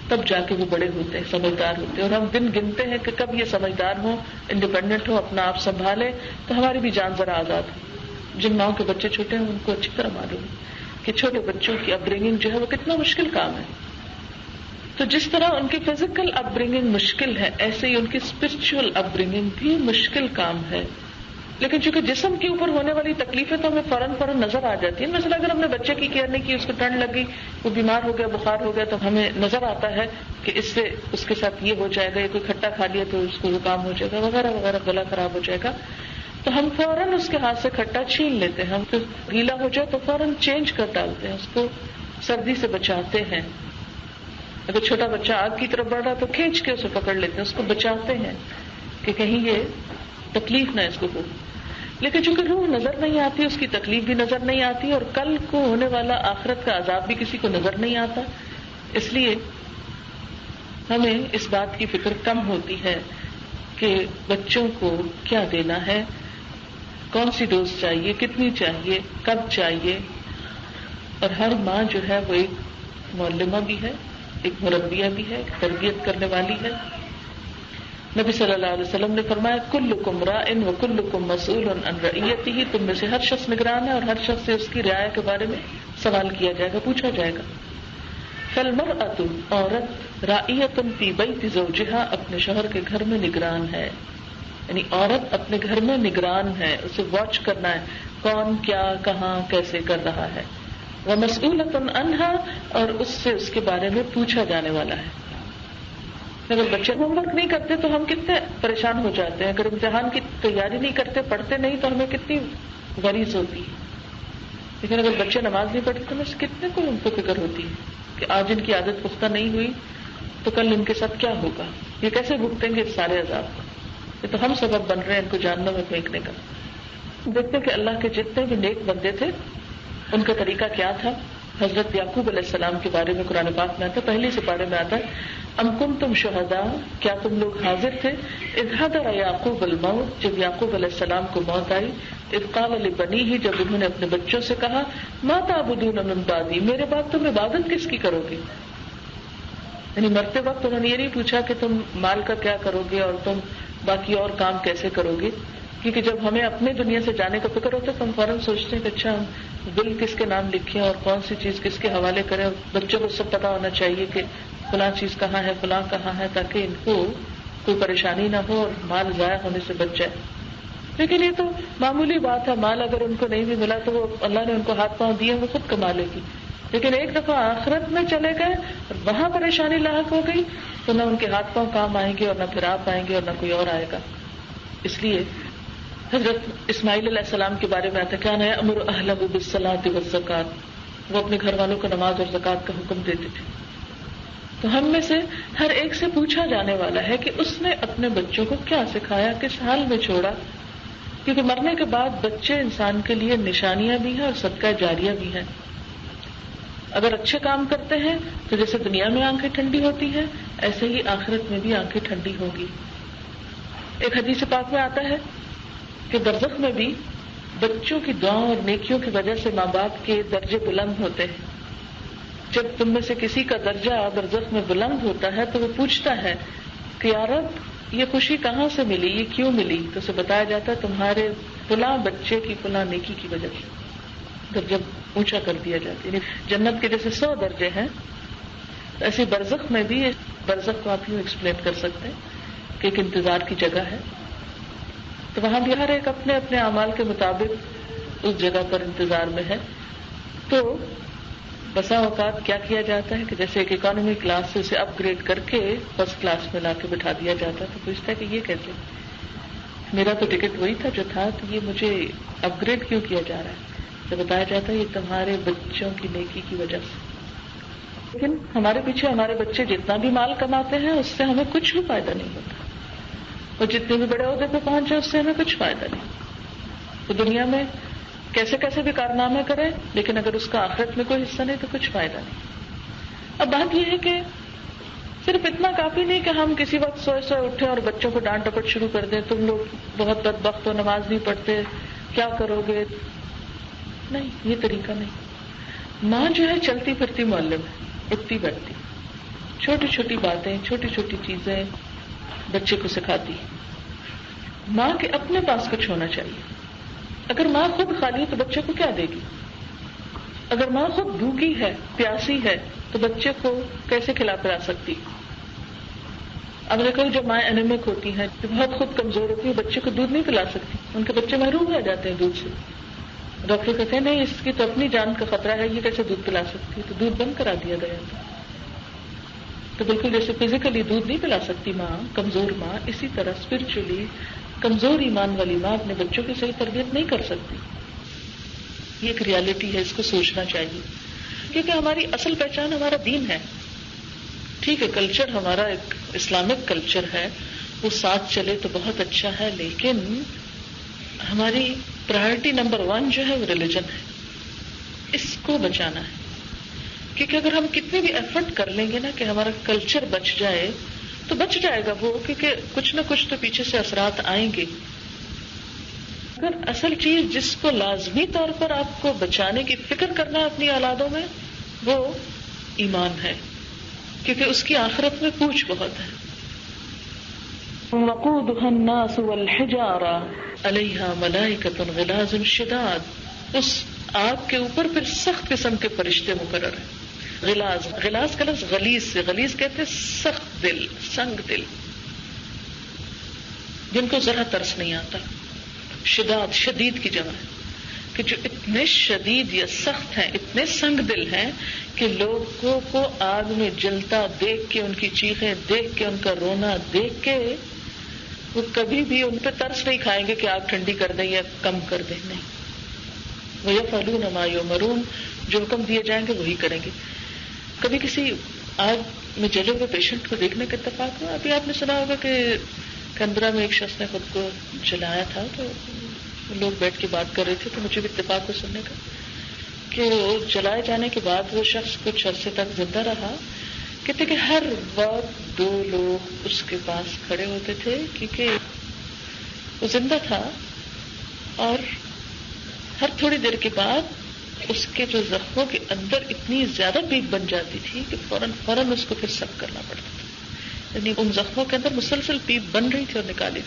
تب جا کے وہ بڑے ہوتے ہیں، سمجھدار ہوتے ہیں. اور ہم دن گنتے ہیں کہ کب یہ سمجھدار ہوں، انڈیپینڈنٹ ہو، اپنا آپ سنبھالے تو ہماری بھی جان ذرا آزاد ہو. جن ماؤں کے بچے چھوٹے ہیں ان کو اچھی طرح معلوم ہے کہ چھوٹے بچوں کی اپ برنگنگ جو ہے وہ کتنا مشکل کام ہے. تو جس طرح ان کی فزیکل اپ برنگنگ مشکل ہے، ایسے ہی ان کی اسپرچل اپ برنگنگ بھی مشکل کام ہے. لیکن چونکہ جسم کے اوپر ہونے والی تکلیفیں تو ہمیں فوراً نظر آ جاتی ہیں. مثلا اگر ہم نے بچے کی کیئر نہیں کی، اس کو ٹھنڈ لگی، وہ بیمار ہو گیا، بخار ہو گیا، تو ہمیں نظر آتا ہے کہ اس سے اس کے ساتھ یہ ہو جائے گا، یا کوئی کھٹا کھا لیا تو اس کو زکام ہو جائے گا وغیرہ وغیرہ، گلا خراب ہو جائے گا. تو ہم فوراً اس کے ہاتھ سے کھٹا چھین لیتے ہیں. ہم تو گیلا ہو جائے تو فوراً چینج کر ڈالتے ہیں، اس کو سردی سے بچاتے ہیں. اگر چھوٹا بچہ آگ کی طرف بڑھ رہا تو کھینچ کے اسے پکڑ لیتے ہیں، اس کو بچاتے ہیں کہ کہیں یہ تکلیف نہ اس کو ہو. لیکن چونکہ روح نظر نہیں آتی، اس کی تکلیف بھی نظر نہیں آتی، اور کل کو ہونے والا آخرت کا عذاب بھی کسی کو نظر نہیں آتا، اس لیے ہمیں اس بات کی فکر کم ہوتی ہے کہ بچوں کو کیا دینا ہے، کون سی ڈوز چاہیے، کتنی چاہیے، کب چاہیے. اور ہر ماں جو ہے وہ ایک معلمہ بھی ہے، ایک مربیہ بھی ہے، ایک تربیت کرنے والی ہے. نبی صلی اللہ علیہ وسلم نے فرمایا کلکم راء وکلکم مسئول عن رعیتہ، تم میں سے ہر شخص نگران ہے اور ہر شخص سے اس کی رعایا کے بارے میں سوال کیا جائے گا، پوچھا جائے گا. فالمرأۃ، عورت، راعیۃ فی بیت زوجہا، اپنے شوہر کے گھر میں نگران ہے. یعنی عورت اپنے گھر میں نگران ہے، اسے واچ کرنا ہے کون کیا کہاں کیسے کر رہا ہے. ومسئولۃ عنہا، اور اس سے اس کے بارے میں پوچھا جانے والا ہے. اگر بچے ہوم ورک نہیں کرتے تو ہم کتنے پریشان ہو جاتے ہیں. اگر امتحان کی تیاری نہیں کرتے، پڑھتے نہیں، تو ہمیں کتنی غریز ہوتی ہے. لیکن اگر بچے نماز نہیں پڑھتے تو ہمیں کتنے کو ان کو فکر ہوتی ہے کہ آج ان کی عادت پختہ نہیں ہوئی تو کل ان کے ساتھ کیا ہوگا، یہ کیسے بھگتیں گے اس سارے عذاب کو. یہ تو ہم سبب بن رہے ہیں ان کو جہنم میں پھینکنے کا. دیکھتے کہ اللہ کے جتنے بھی نیک بندے تھے ان کا طریقہ کیا تھا. حضرت یعقوب علیہ السلام کے بارے میں قرآن پاک میں آتا ہے, پہلے سپارے میں آتا ہے, ام کنتم شہداء, کیا تم لوگ حاضر تھے, اذ حضر یعقوب الموت, جب یعقوب علیہ السلام کو موت آئی, اذ قال لبنیہ, جب انہوں نے اپنے بچوں سے کہا, ما تعبدون من بعدی, میرے بعد تم عبادت کس کی کرو گے. یعنی مرتے وقت انہوں نے یہ نہیں پوچھا کہ تم مال کا کیا کرو گے اور تم باقی اور کام کیسے کرو گے, کیونکہ جب ہمیں اپنے دنیا سے جانے کا فکر ہوتا ہے تو ہم فوراً سوچتے ہیں کہ اچھا ہم بل کس کے نام لکھیں اور کون سی چیز کس کے حوالے کریں, اور بچوں کو سب پتا ہونا چاہیے کہ فلاں چیز کہاں ہے, فلاں کہاں ہے, تاکہ ان کو کوئی پریشانی نہ ہو اور مال ضائع ہونے سے بچ جائے. لیکن یہ تو معمولی بات ہے, مال اگر ان کو نہیں بھی ملا تو وہ اللہ نے ان کو ہاتھ پاؤں دیے, وہ خود کما لے گی. لیکن ایک دفعہ آخرت میں چلے گئے اور وہاں پریشانی لاحق ہو گئی تو نہ ان کے ہاتھ پاؤں کام آئیں گے اور نہ پھر آپ آئیں گے اور نہ کوئی اور آئے گا. اس لیے حضرت اسماعیل علیہ السلام کے بارے میں آتا ہے, کیا نیا امر اہلہ بالصلاۃ والزکات, وہ اپنے گھر والوں کو نماز اور زکات کا حکم دیتے تھے. تو ہم میں سے ہر ایک سے پوچھا جانے والا ہے کہ اس نے اپنے بچوں کو کیا سکھایا, کس حال میں چھوڑا, کیونکہ مرنے کے بعد بچے انسان کے لیے نشانیاں بھی ہیں اور صدقہ جاریہ بھی ہیں. اگر اچھے کام کرتے ہیں تو جیسے دنیا میں آنکھیں ٹھنڈی ہوتی ہیں ایسے ہی آخرت میں بھی آنکھیں ٹھنڈی ہوگی. ایک حدیث پاک میں آتا ہے کہ برزخ میں بھی بچوں کی دعاؤں اور نیکیوں کی وجہ سے ماں باپ کے درجے بلند ہوتے ہیں. جب تم میں سے کسی کا درجہ برزخ میں بلند ہوتا ہے تو وہ پوچھتا ہے کہ یا رب یہ خوشی کہاں سے ملی, یہ کیوں ملی, تو اسے بتایا جاتا ہے تمہارے فلاں بچے کی فلاں نیکی کی وجہ سے درجہ اونچا کر دیا جاتا ہے. جنت کے جیسے 100 درجے ہیں ایسے برزخ میں بھی, برزخ کو آپ یوں ایکسپلین کر سکتے ہیں کہ ایک انتظار کی جگہ ہے. تو وہاں بھی ہر ایک اپنے اپنے اعمال کے مطابق اس جگہ پر انتظار میں ہے. تو بسا اوقات کیا کیا جاتا ہے کہ جیسے ایک اکانومی کلاس سے اسے اپ گریڈ کر کے فرسٹ کلاس میں لا کے بٹھا دیا جاتا ہے, تو پوچھتا ہے کہ یہ کیسے, میرا تو ٹکٹ وہی تھا جو تھا, تو یہ مجھے اپ گریڈ کیوں کیا جا رہا ہے. تو بتایا جاتا ہے یہ تمہارے بچوں کی نیکی کی وجہ سے. لیکن ہمارے پیچھے ہمارے بچے جتنا بھی مال کماتے ہیں اس سے ہمیں کچھ بھی فائدہ نہیں ہوتا, اور جتنے بھی بڑے عہدے پہ پہنچ جائے اس سے ہمیں کچھ فائدہ نہیں. تو دنیا میں کیسے کیسے بھی کارنامے کریں لیکن اگر اس کا آخرت میں کوئی حصہ نہیں تو کچھ فائدہ نہیں. اب بات یہ ہے کہ صرف اتنا کافی نہیں کہ ہم کسی وقت سوئے سوئے اٹھیں اور بچوں کو ڈانٹ ڈپٹ شروع کر دیں, تم لوگ بہت بدبخت ہو, نماز نہیں پڑھتے, کیا کرو گے. نہیں, یہ طریقہ نہیں. ماں جو ہے چلتی پھرتی معلم ہے, اٹھتی بیٹھتی, چھوٹی چھوٹی باتیں, چھوٹی چھوٹی چیزیں بچے کو سکھاتی. ماں کے اپنے پاس کچھ ہونا چاہیے. اگر ماں خود خالی ہے تو بچے کو کیا دے گی. اگر ماں خود بھوکی ہے, پیاسی ہے, تو بچے کو کیسے کھلا پلا سکتی. اب دیکھو جب مائیں انیمک ہوتی ہیں, جو بہت خود کمزور ہوتی ہے, بچے کو دودھ نہیں پلا سکتی, ان کے بچے محروم رہ جاتے ہیں دودھ سے. ڈاکٹر کہتے ہیں نہیں اس کی تو اپنی جان کا خطرہ ہے, یہ کیسے دودھ پلا سکتی ہے, تو دودھ بند کرا دیا گیا تھا. تو بالکل جیسے فزیکلی دودھ نہیں پلا سکتی ماں, کمزور ماں, اسی طرح اسپرچولی کمزور ایمان والی ماں اپنے بچوں کی صحیح تربیت نہیں کر سکتی. یہ ایک ریالٹی ہے, اس کو سوچنا چاہیے, کیونکہ ہماری اصل پہچان ہمارا دین ہے. ٹھیک ہے کلچر ہمارا ایک اسلامک کلچر ہے, وہ ساتھ چلے تو بہت اچھا ہے, لیکن ہماری پرائرٹی نمبر 1 جو ہے وہ ریلیجن ہے, اس کو بچانا ہے. کیونکہ اگر ہم کتنے بھی ایفرٹ کر لیں گے نا کہ ہمارا کلچر بچ جائے تو بچ جائے گا وہ, کیونکہ کچھ نہ کچھ تو پیچھے سے اثرات آئیں گے. اگر اصل چیز جس کو لازمی طور پر آپ کو بچانے کی فکر کرنا ہے اپنی اولادوں میں وہ ایمان ہے, کیونکہ اس کی آخرت میں پوچھ بہت ہے. وقودها الناس والحجارة علیہا ملائکۃ غلاظ شداد, اس آگ کے اوپر پھر سخت قسم کے فرشتے مقرر ہیں. غلاظ, غلاظ کا لفظ غلیظ سے, غلیظ کہتے ہیں سخت دل, سنگ دل, جن کو ذرا ترس نہیں آتا. شداد, شدید کی جمع ہے, کہ جو اتنے شدید یا سخت ہیں, اتنے سنگ دل ہیں کہ لوگوں کو آگ میں جلتا دیکھ کے, ان کی چیخیں دیکھ کے, ان کا رونا دیکھ کے وہ کبھی بھی ان پہ ترس نہیں کھائیں گے کہ آگ ٹھنڈی کر دیں یا کم کر دیں. نہیں, وَيَفْعَلُونَ مَا يُؤْمَرُونَ, جو حکم دیے جائیں گے وہی کریں گے. کبھی کسی آگ میں جلے ہوئے پیشنٹ کو دیکھنے کا اتفاق ہوا. ابھی آپ نے سنا ہوگا کہ کینبرا میں ایک شخص نے خود کو جلایا تھا، تو لوگ بیٹھ کے بات کر رہے تھے، تو مجھے بھی اتفاق کو سننے کا کہ وہ جلائے جانے کے بعد وہ شخص کچھ عرصے تک زندہ رہا. کہتے کہ ہر وقت 2 لوگ اس کے پاس کھڑے ہوتے تھے کیونکہ وہ زندہ تھا، اور ہر تھوڑی دیر کے بعد اس کے جو زخموں کے اندر اتنی زیادہ پیپ بن جاتی تھی کہ فوراً اس کو پھر سک کرنا پڑتا تھا. یعنی ان زخموں کے اندر مسلسل پیپ بن رہی تھی اور نکالی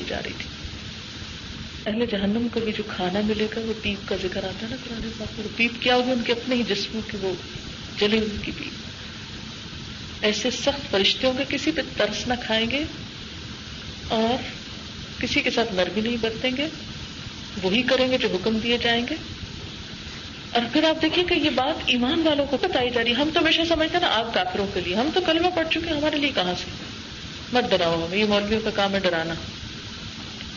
جا رہی تھی. اہل جہنم کو بھی جو کھانا ملے گا وہ پیپ کا ذکر آتا ہے نا قرآن پاک میں. پیپ کیا ہوگی؟ ان کے اپنے ہی جسموں کی وہ جلی ہوئی کی پیپ. ایسے سخت فرشتے ہوں گے، کسی پہ ترس نہ کھائیں گے اور کسی کے ساتھ نرمی نہیں برتیں گے، وہی کریں گے جو حکم دیے جائیں گے. اور پھر آپ دیکھیں کہ یہ بات ایمان والوں کو بتائی جا رہی ہے. ہم تو ہمیشہ سمجھتے ہیں نا آگ کافروں کے لیے، ہم تو کلمہ پڑھ چکے ہیں، ہمارے لیے کہاں سے. مت ڈراؤ ہمیں، یہ مولویوں کا کام ہے ڈرانا.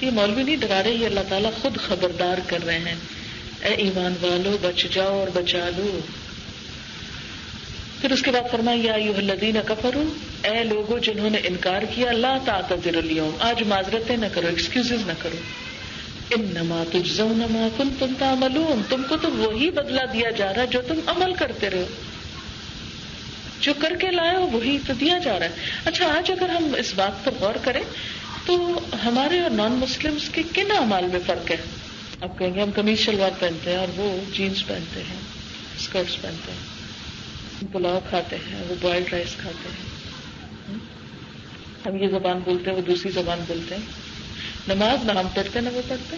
یہ مولوی نہیں ڈرا رہے، یہ اللہ تعالیٰ خود خبردار کر رہے ہیں، اے ایمان والو بچ جاؤ اور بچا لو. پھر اس کے بعد فرمایا یا ایھا الذین کفروا، اے لوگوں جنہوں نے انکار کیا، لا تعتذروا اليوم، آج معذرتیں نہ کرو، ایکسکیوزز نہ کرو. انما تجزون ما کنتم تعملون، تم کو تو وہی بدلہ دیا جا رہا ہے جو تم عمل کرتے رہے، جو کر کے لائے ہو وہی تو دیا جا رہا ہے. اچھا آج اگر ہم اس بات پر غور کریں تو ہمارے اور نان مسلمس کے کن اعمال میں فرق ہے؟ آپ کہیں گے ہم قمیض شلوار پہنتے ہیں اور وہ جینز پہنتے ہیں، اسکرٹس پہنتے ہیں، پلاؤ کھاتے ہیں، وہ بوائلڈ رائس کھاتے ہیں. ہم یہ زبان بولتے ہیں، وہ دوسری زبان بولتے ہیں. نماز نہ ہم پڑھتے نہ وہ پڑھتے.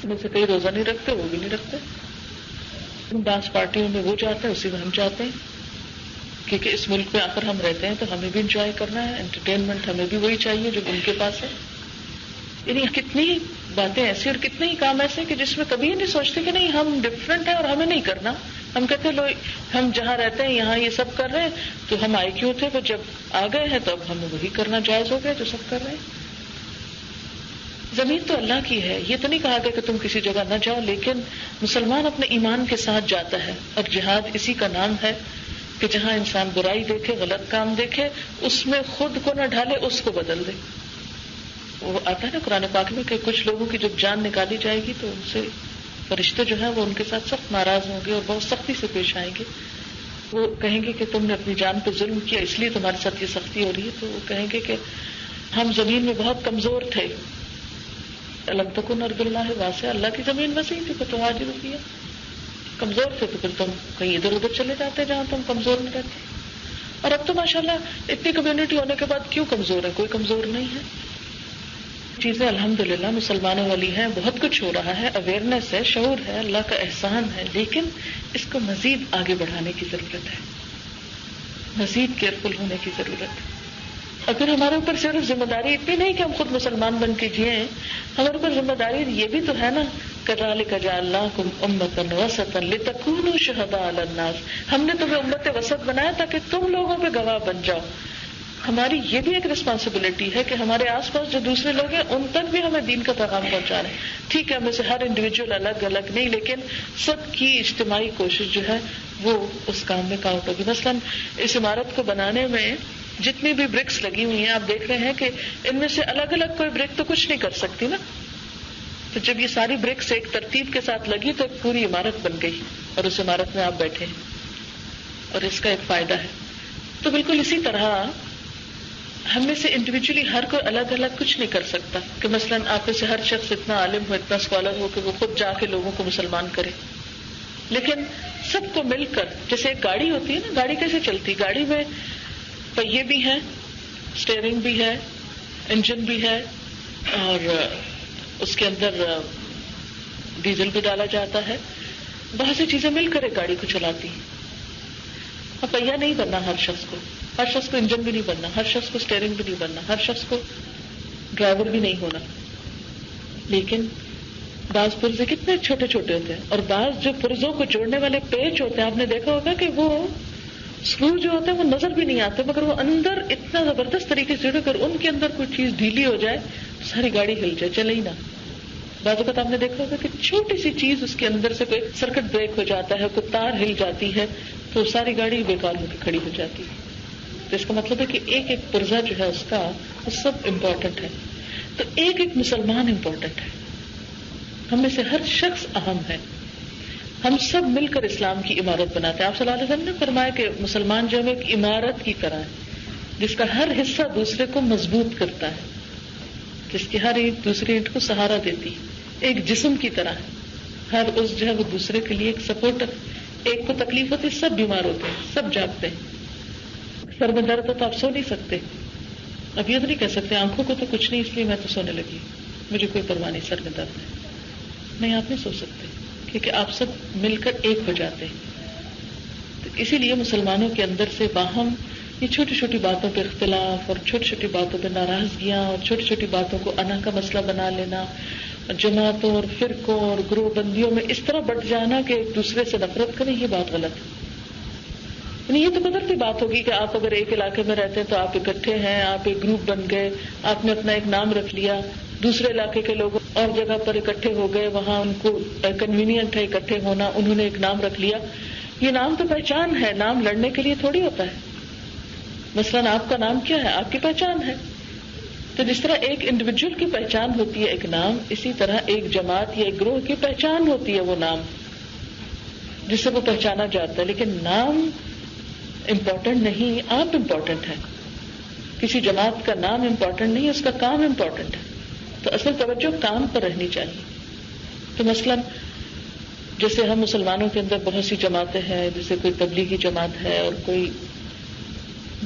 ان میں سے کئی روزہ نہیں رکھتے، وہ بھی نہیں رکھتے. ڈانس پارٹیوں میں وہ جاتے ہیں، اسی میں ہم جاتے ہیں، کیونکہ اس ملک میں آخر ہم رہتے ہیں تو ہمیں بھی انجوائے کرنا ہے. انٹرٹینمنٹ ہمیں بھی وہی چاہیے جو ان کے پاس ہے. یعنی کتنی باتیں ایسی اور کتنے ہی کام ایسے کہ جس میں کبھی نہیں سوچتے کہ نہیں ہم ڈفرینٹ ہیں اور ہمیں نہیں کرنا. ہم کہتے لو ہم جہاں رہتے ہیں یہاں یہ سب کر رہے ہیں تو ہم آئے کیوں تھے، پھر جب آ گئے ہیں تو اب ہمیں وہی کرنا جائز ہو گیا جو سب کر رہے ہیں. زمین تو اللہ کی ہے، یہ تو نہیں کہا گیا کہ تم کسی جگہ نہ جاؤ، لیکن مسلمان اپنے ایمان کے ساتھ جاتا ہے. اور جہاد اسی کا نام ہے کہ جہاں انسان برائی دیکھے، غلط کام دیکھے، اس میں خود کو نہ ڈھالے، اس کو بدل دے. وہ آتا ہے نا قرآن پاک میں کہ کچھ لوگوں کی جب جان نکالی جائے گی تو ان سے فرشتے جو ہیں وہ ان کے ساتھ سخت ناراض ہوں گے اور بہت سختی سے پیش آئیں گے. وہ کہیں گے کہ تم نے اپنی جان پہ ظلم کیا، اس لیے تمہارے ساتھ یہ سختی ہو رہی ہے. تو وہ کہیں گے کہ ہم زمین میں بہت کمزور تھے. الم تکن ارض اللہ واسعہ، اللہ کی زمین وسیع تھی تو ہاجر کیا. کمزور تھے تو پھر تم کہیں ادھر ادھر چلے جاتے جہاں تم کمزور نہ رہتے. اور اب تو ماشاءاللہ اتنی کمیونٹی ہونے کے بعد کیوں کمزور ہے؟ کوئی کمزور نہیں ہے. چیزیں الحمدللہ مسلمانوں والی ہیں، بہت کچھ ہو رہا ہے، اویئرنیس ہے، شعور ہے، اللہ کا احسان ہے، لیکن اس کو مزید آگے بڑھانے کی ضرورت ہے، مزید کیئرفل ہونے کی ضرورت ہے. اگر ہمارے اوپر صرف ذمہ داری اتنی نہیں کہ ہم خود مسلمان بن کے جیے، ہمارے اوپر ذمہ داری یہ بھی تو ہے نا کذالک جعلناکم امۃ وسطا لتکونوا شہداء علی الناس، ہم نے تمہیں امت وسط بنایا تاکہ تم لوگوں پہ گواہ بن جاؤ. ہماری یہ بھی ایک ریسپانسبلٹی ہے کہ ہمارے آس پاس جو دوسرے لوگ ہیں ان تک بھی ہمیں دین کا پیغام پہنچانا ہے. ٹھیک ہے ہمیں سے ہر انڈیویجول الگ الگ نہیں، لیکن سب کی اجتماعی کوشش جو ہے وہ اس کام میں کاؤنٹ ہوگی. مثلاً اس عمارت کو بنانے میں جتنی بھی برکس لگی ہوئی ہیں آپ دیکھ رہے ہیں کہ ان میں سے الگ الگ کوئی برک تو کچھ نہیں کر سکتی نا. تو جب یہ ساری برکس ایک ترتیب کے ساتھ لگی تو ایک پوری عمارت بن گئی اور اس عمارت میں آپ بیٹھے ہیں اور اس کا ایک فائدہ ہے. تو بالکل اسی طرح ہم میں سے انڈیویجولی ہر کوئی الگ الگ کچھ نہیں کر سکتا کہ مثلاً آپ میں سے ہر شخص اتنا عالم ہو، اتنا اسکالر ہو کہ وہ خود جا کے لوگوں کو مسلمان کرے. لیکن سب کو مل کر، جیسے ایک گاڑی ہوتی ہے نا، گاڑی کیسے چلتی؟ گاڑی میں پہیے بھی ہیں، اسٹیئرنگ بھی ہے، انجن بھی ہے اور اس کے اندر ڈیزل بھی ڈالا جاتا ہے. بہت سی چیزیں مل کر ایک گاڑی کو چلاتی ہیں. اب پہیا نہیں بننا ہر شخص کو انجن بھی نہیں بننا، ہر شخص کو اسٹیئرنگ بھی نہیں بننا، ہر شخص کو ڈرائیور بھی نہیں ہونا. لیکن بعض پرزے کتنے چھوٹے چھوٹے ہوتے ہیں اور بعض جو پرزوں کو جوڑنے والے پیچ ہوتے ہیں آپ نے دیکھا ہوگا کہ وہ اسکرو جو ہوتے ہیں وہ نظر بھی نہیں آتے، مگر وہ اندر اتنا زبردست طریقے سے جڑے کر ان کے اندر کوئی چیز ڈھیلی ہو جائے ساری گاڑی ہل جائے، چلے ہی نہ. بعض اوقات آپ نے دیکھا ہوگا کہ چھوٹی سی چیز اس کے اندر سے کوئی سرکٹ بریک ہو جاتا ہے، کوئی تار ہل جاتی ہے تو ساری گاڑی بیکار ہو کے کھڑی ہو جاتی ہے. تو اس کا مطلب ہے کہ ایک ایک پرزہ جو ہے اس کا وہ سب امپورٹنٹ ہے. تو ایک ایک مسلمان امپورٹنٹ ہے. ہم میں سے ہر شخص اہم ہے. ہم سب مل کر اسلام کی عمارت بناتے ہیں. آپ صلی اللہ علیہ وسلم نے فرمایا کہ مسلمان جو ہے ایک عمارت کی طرح ہے جس کا ہر حصہ دوسرے کو مضبوط کرتا ہے, جس کی ہر اینٹ دوسری اینٹ کو سہارا دیتی ہے. ایک جسم کی طرح ہے, ہر اس جو ہے وہ دوسرے کے لیے ایک سپورٹر. ایک کو تکلیف ہوتی ہے سب بیمار ہوتے ہیں, سب جاگتے ہیں. سر میں درد ہو تو آپ سو نہیں سکتے, اب یہ تو نہیں کہہ سکتے آنکھوں کو تو کچھ نہیں اس لیے میں تو سونے لگی, مجھے کوئی پرواہ نہیں, سر میں درد ہے. نہیں, آپ نہیں سو سکتے کیونکہ آپ سب مل کر ایک ہو جاتے ہیں. تو اسی لیے مسلمانوں کے اندر سے باہم یہ چھوٹی چھوٹی باتوں پہ اختلاف اور چھوٹی چھوٹی باتوں پہ ناراضگیاں اور چھوٹی چھوٹی باتوں کو انا کا مسئلہ بنا لینا, جماعتوں اور فرقوں اور گروہ بندیوں میں اس طرح بٹ جانا کہ ایک دوسرے سے نفرت کریں, یہ بات غلط ہے. یعنی یہ تو قدرتی بات ہوگی کہ آپ اگر ایک علاقے میں رہتے ہیں تو آپ اکٹھے ہیں, آپ ایک گروپ بن گئے, آپ نے اپنا ایک نام رکھ لیا, دوسرے علاقے کے لوگ اور جگہ پر اکٹھے ہو گئے, وہاں ان کو کنوینئنٹ ہے اکٹھے ہونا, انہوں نے ایک نام رکھ لیا. یہ نام تو پہچان ہے, نام لڑنے کے لیے تھوڑی ہوتا ہے. مثلاً آپ کا نام کیا ہے, آپ کی پہچان ہے. تو جس طرح ایک انڈیویجول کی پہچان ہوتی ہے ایک نام, اسی طرح ایک جماعت یا ایک گروہ کی پہچان ہوتی ہے وہ نام جس سے وہ پہچانا جاتا ہے. لیکن نام امپورٹنٹ نہیں, آپ امپورٹنٹ ہیں. کسی جماعت کا نام امپورٹنٹ نہیں, اس کا کام امپورٹنٹ ہے. تو اصل توجہ کام پر رہنی چاہیے. تو مثلاً جیسے ہم مسلمانوں کے اندر بہت سی جماعتیں ہیں, جیسے کوئی تبلیغی جماعت ہے اور کوئی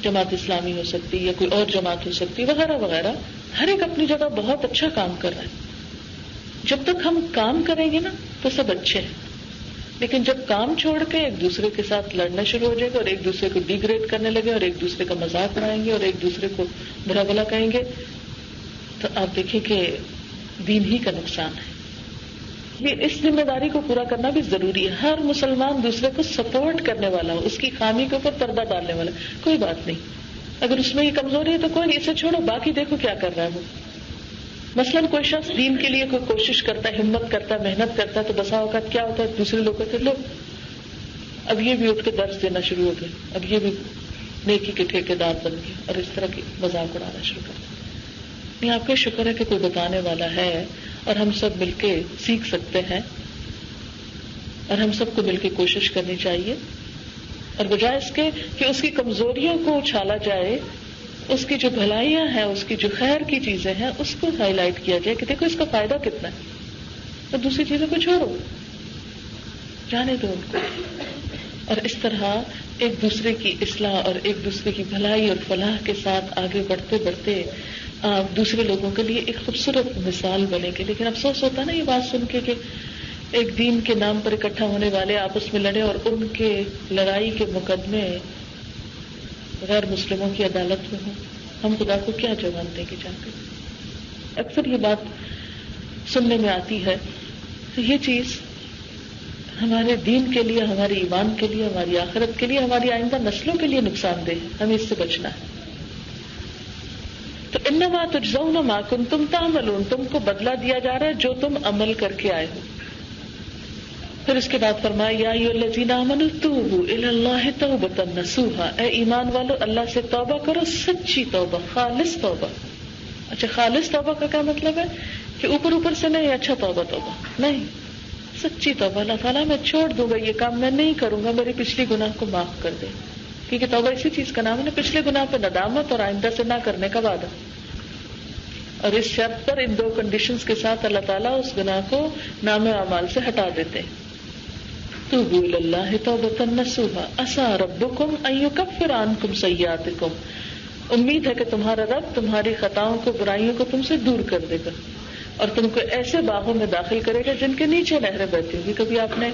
جماعت اسلامی ہو سکتی یا کوئی اور جماعت ہو سکتی وغیرہ وغیرہ, ہر ایک اپنی جگہ بہت اچھا کام کر رہا ہے. جب تک ہم کام کریں گے نا تو سب اچھے ہیں, لیکن جب کام چھوڑ کے ایک دوسرے کے ساتھ لڑنا شروع ہو جائے گا اور ایک دوسرے کو ڈیگریڈ کرنے لگے اور ایک دوسرے کا مذاق اڑائیں گے اور ایک دوسرے کو برا بھلا کہیں گے, تو آپ دیکھیں کہ دین ہی کا نقصان ہے. یہ اس ذمہ داری کو پورا کرنا بھی ضروری ہے. ہر مسلمان دوسرے کو سپورٹ کرنے والا ہو, اس کی خامی کے اوپر پردہ ڈالنے والا. کوئی بات نہیں, اگر اس میں یہ کمزوری ہے تو کوئی نہیں, اسے چھوڑو, باقی دیکھو کیا کر رہا ہے وہ. مثلاً کوئی شخص دین کے لیے کوئی کوشش کرتا ہے, ہمت کرتا ہے, محنت کرتا ہے, تو بسا اوقات کیا ہوتا ہے دوسرے لوگ کہتے ہیں لو اب یہ بھی اٹھ کے درس دینا شروع ہو گئے, اب یہ بھی نیکی کے ٹھیکیدار بن گئے اور اس طرح کی مذاق اڑانا شروع کر دیا. نہیں, آپ کا شکر ہے کہ کوئی بتانے والا ہے اور ہم سب مل کے سیکھ سکتے ہیں اور ہم سب کو مل کے کوشش کرنی چاہیے. اور بجائے اس کے کہ اس کی کمزوریوں کو اچھالا جائے, اس کی جو بھلائیاں ہیں, اس کی جو خیر کی چیزیں ہیں, اس کو ہائی لائٹ کیا جائے کہ دیکھو اس کا فائدہ کتنا ہے, اور دوسری چیزوں کو چھوڑو, جانے دو ان کو. اور اس طرح ایک دوسرے کی اصلاح اور ایک دوسرے کی بھلائی اور فلاح کے ساتھ آگے بڑھتے بڑھتے آپ دوسرے لوگوں کے لیے ایک خوبصورت مثال بنے گے. لیکن افسوس ہوتا ہے نا یہ بات سن کے کہ ایک دین کے نام پر اکٹھا ہونے والے آپس میں لڑے اور ان کے لڑائی کے مقدمے غیر مسلموں کی عدالت میں ہوں. ہم خدا کو کیا جواب دیں گے جا کے؟ اکثر یہ بات سننے میں آتی ہے. تو یہ چیز ہمارے دین کے لیے, ہمارے ایمان کے لیے, ہماری آخرت کے لیے, ہماری آئندہ نسلوں کے لیے نقصان دہ ہے. ہمیں اس سے بچنا ہے. تو انما تجزون ما کنتم تعملون, تم کو بدلہ دیا جا رہا ہے جو تم عمل کر کے آئے ہو. پھر اس کے بعد فرمایا یا ایھا الذین آمنوا توبوا الی اللہ توبۃ نصوحا, اے ایمان والو اللہ سے توبہ کرو, سچی توبہ, خالص توبہ. اچھا, خالص توبہ کا کیا مطلب ہے کہ اوپر اوپر سے نہیں, اچھا توبہ توبہ نہیں, سچی توبہ. اللہ تعالیٰ میں چھوڑ دوں گا یہ کام, میں نہیں کروں گا, میرے پچھلی گناہ کو معاف کر دے. کیونکہ توبہ اسی چیز کا نام ہے نا, پچھلے گناہ پہ ندامت اور آئندہ سے نہ کرنے کا وعدہ. اور اس شرط پر, ان دو کنڈیشنز کے ساتھ اللہ تعالیٰ اس گناہ کو نام اعمال سے ہٹا دیتے ہیں. توبوا الی اللہ توبۃ نصوحا عسیٰ ربکم ان یکفر عنکم سیئاتکم, امید ہے کہ تمہارا رب تمہاری خطاؤں کو, برائیوں کو تم سے دور کر دے گا اور تم کو ایسے باغوں میں داخل کرے گا جن کے نیچے نہریں بہتی ہوگی. کبھی آپ نے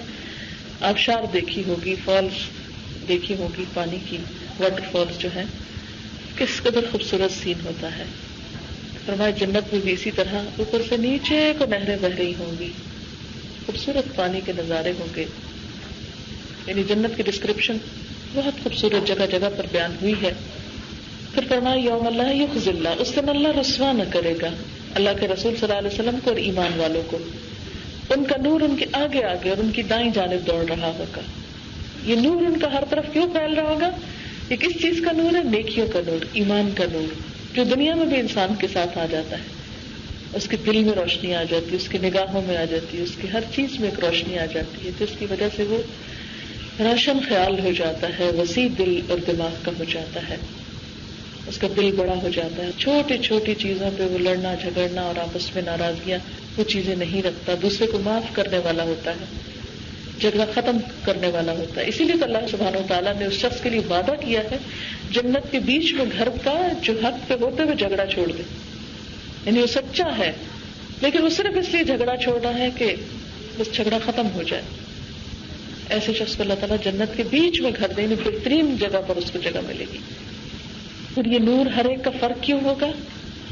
آبشار دیکھی ہوگی, فالس دیکھی ہوگی, پانی کی واٹر فالس جو ہے, کس قدر خوبصورت سین ہوتا ہے. فرمایا جنت میں بھی اسی طرح اوپر سے نیچے کو نہریں بہ رہی ہوں گی, خوبصورت پانی کے نظارے ہوں گے. یعنی جنت کی ڈسکرپشن بہت خوبصورت جگہ جگہ پر بیان ہوئی ہے. پھر فرمایا یوم لا یخزی اللہ, اس دن اللہ رسوا نہ کرے گا اللہ کے رسول صلی اللہ علیہ وسلم کو اور ایمان والوں کو. ان کا نور ان کے آگے آگے اور ان کی دائیں جانب دوڑ رہا ہوگا. یہ نور ان کا ہر طرف کیوں پھیل رہا ہوگا؟ یہ کس چیز کا نور ہے؟ نیکیوں کا نور، ایمان کا نور، جو دنیا میں بھی انسان کے ساتھ آ جاتا ہے. اس کے دل میں روشنی آ جاتی ہے، اس کی نگاہوں میں آ جاتی ہے، اس کی ہر چیز میں ایک روشنی آ جاتی ہے، جس کی وجہ سے وہ روشن خیال ہو جاتا ہے، وسیع دل اور دماغ کا ہو جاتا ہے، اس کا دل بڑا ہو جاتا ہے. چھوٹی چھوٹی چیزوں پہ وہ لڑنا جھگڑنا اور آپس میں ناراضگیاں وہ چیزیں نہیں رکھتا، دوسرے کو معاف کرنے والا ہوتا ہے، جھگڑا ختم کرنے والا ہوتا ہے. اسی لیے اللہ سبحانہ وتعالیٰ نے اس شخص کے لیے وعدہ کیا ہے جنت کے بیچ میں گھر کا جو حق پہ ہوتے ہوئے جھگڑا چھوڑ دے. یعنی وہ سچا ہے لیکن وہ صرف اس لیے جھگڑا چھوڑ رہا ہے کہ بس جھگڑا ختم ہو جائے. ایسے شخص کو اللہ تعالیٰ جنت کے بیچ میں گھر دینے، بہترین جگہ پر اس کو جگہ ملے گی. اور یہ نور ہر ایک کا فرق کیوں ہوگا؟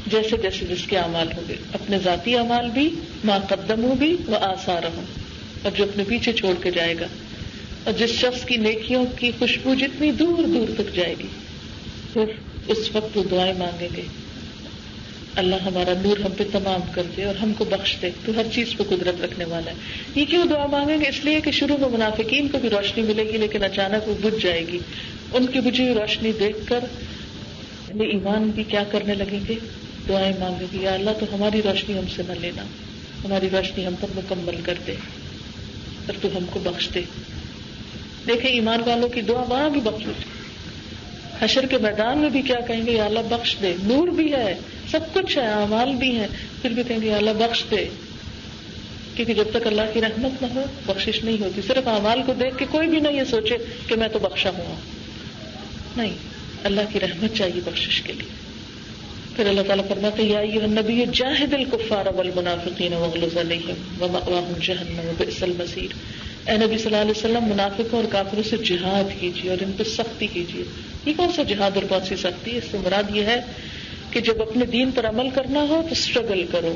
جیسے جیسے جس کے اعمال ہوں گے، اپنے ذاتی اعمال بھی، ما قدموا بھی و آثارہم، اور جو اپنے پیچھے چھوڑ کے جائے گا. اور جس شخص کی نیکیوں کی خوشبو جتنی دور دور تک جائے گی، پھر اس وقت وہ دعائیں مانگیں گے، اللہ ہمارا نور ہم پہ تمام کر دے اور ہم کو بخش دے، تو ہر چیز پہ قدرت رکھنے والا ہے. یہ کیوں دعا مانگیں گے؟ اس لیے کہ شروع میں منافقین کو بھی روشنی ملے گی لیکن اچانک وہ بجھ جائے گی. ان کی بجھی ہوئی روشنی دیکھ کر ایمان بھی کیا کرنے لگیں گے؟ دعائیں مانگیں گے، یا اللہ تو ہماری روشنی ہم سے نہ لینا، ہماری روشنی ہم پر مکمل کر دے اور تو ہم کو بخش دے. دیکھیں ایمان والوں کی دعا وہاں بھی بخش دے، حشر کے میدان میں بھی کیا کہیں گے؟ یا اللہ بخش دے. نور بھی ہے، سب کچھ ہے، اعمال بھی ہیں، پھر بھی کہیں گے یا اللہ بخش دے. کیونکہ جب تک اللہ کی رحمت نہ ہو بخشش نہیں ہوتی. صرف اعمال کو دیکھ کے کوئی بھی نہ یہ سوچے کہ میں تو بخشا ہوا، نہیں، اللہ کی رحمت چاہیے بخشش کے لیے. پھر اللہ تعالیٰ فرماتے ہیں یا ایھا النبی جاہد الکفار والمنافقین واغلظ علیہم ومأواہم جہنم وبئس المصیر. اے نبی صلی اللہ علیہ وسلم منافقوں اور کافروں سے جہاد کیجیے اور ان پہ سختی کیجیے. یہ کون سا جہاد اور کون سی سختی ہے؟ اس سے مراد یہ ہے کہ جب اپنے دین پر عمل کرنا ہو تو اسٹرگل کرو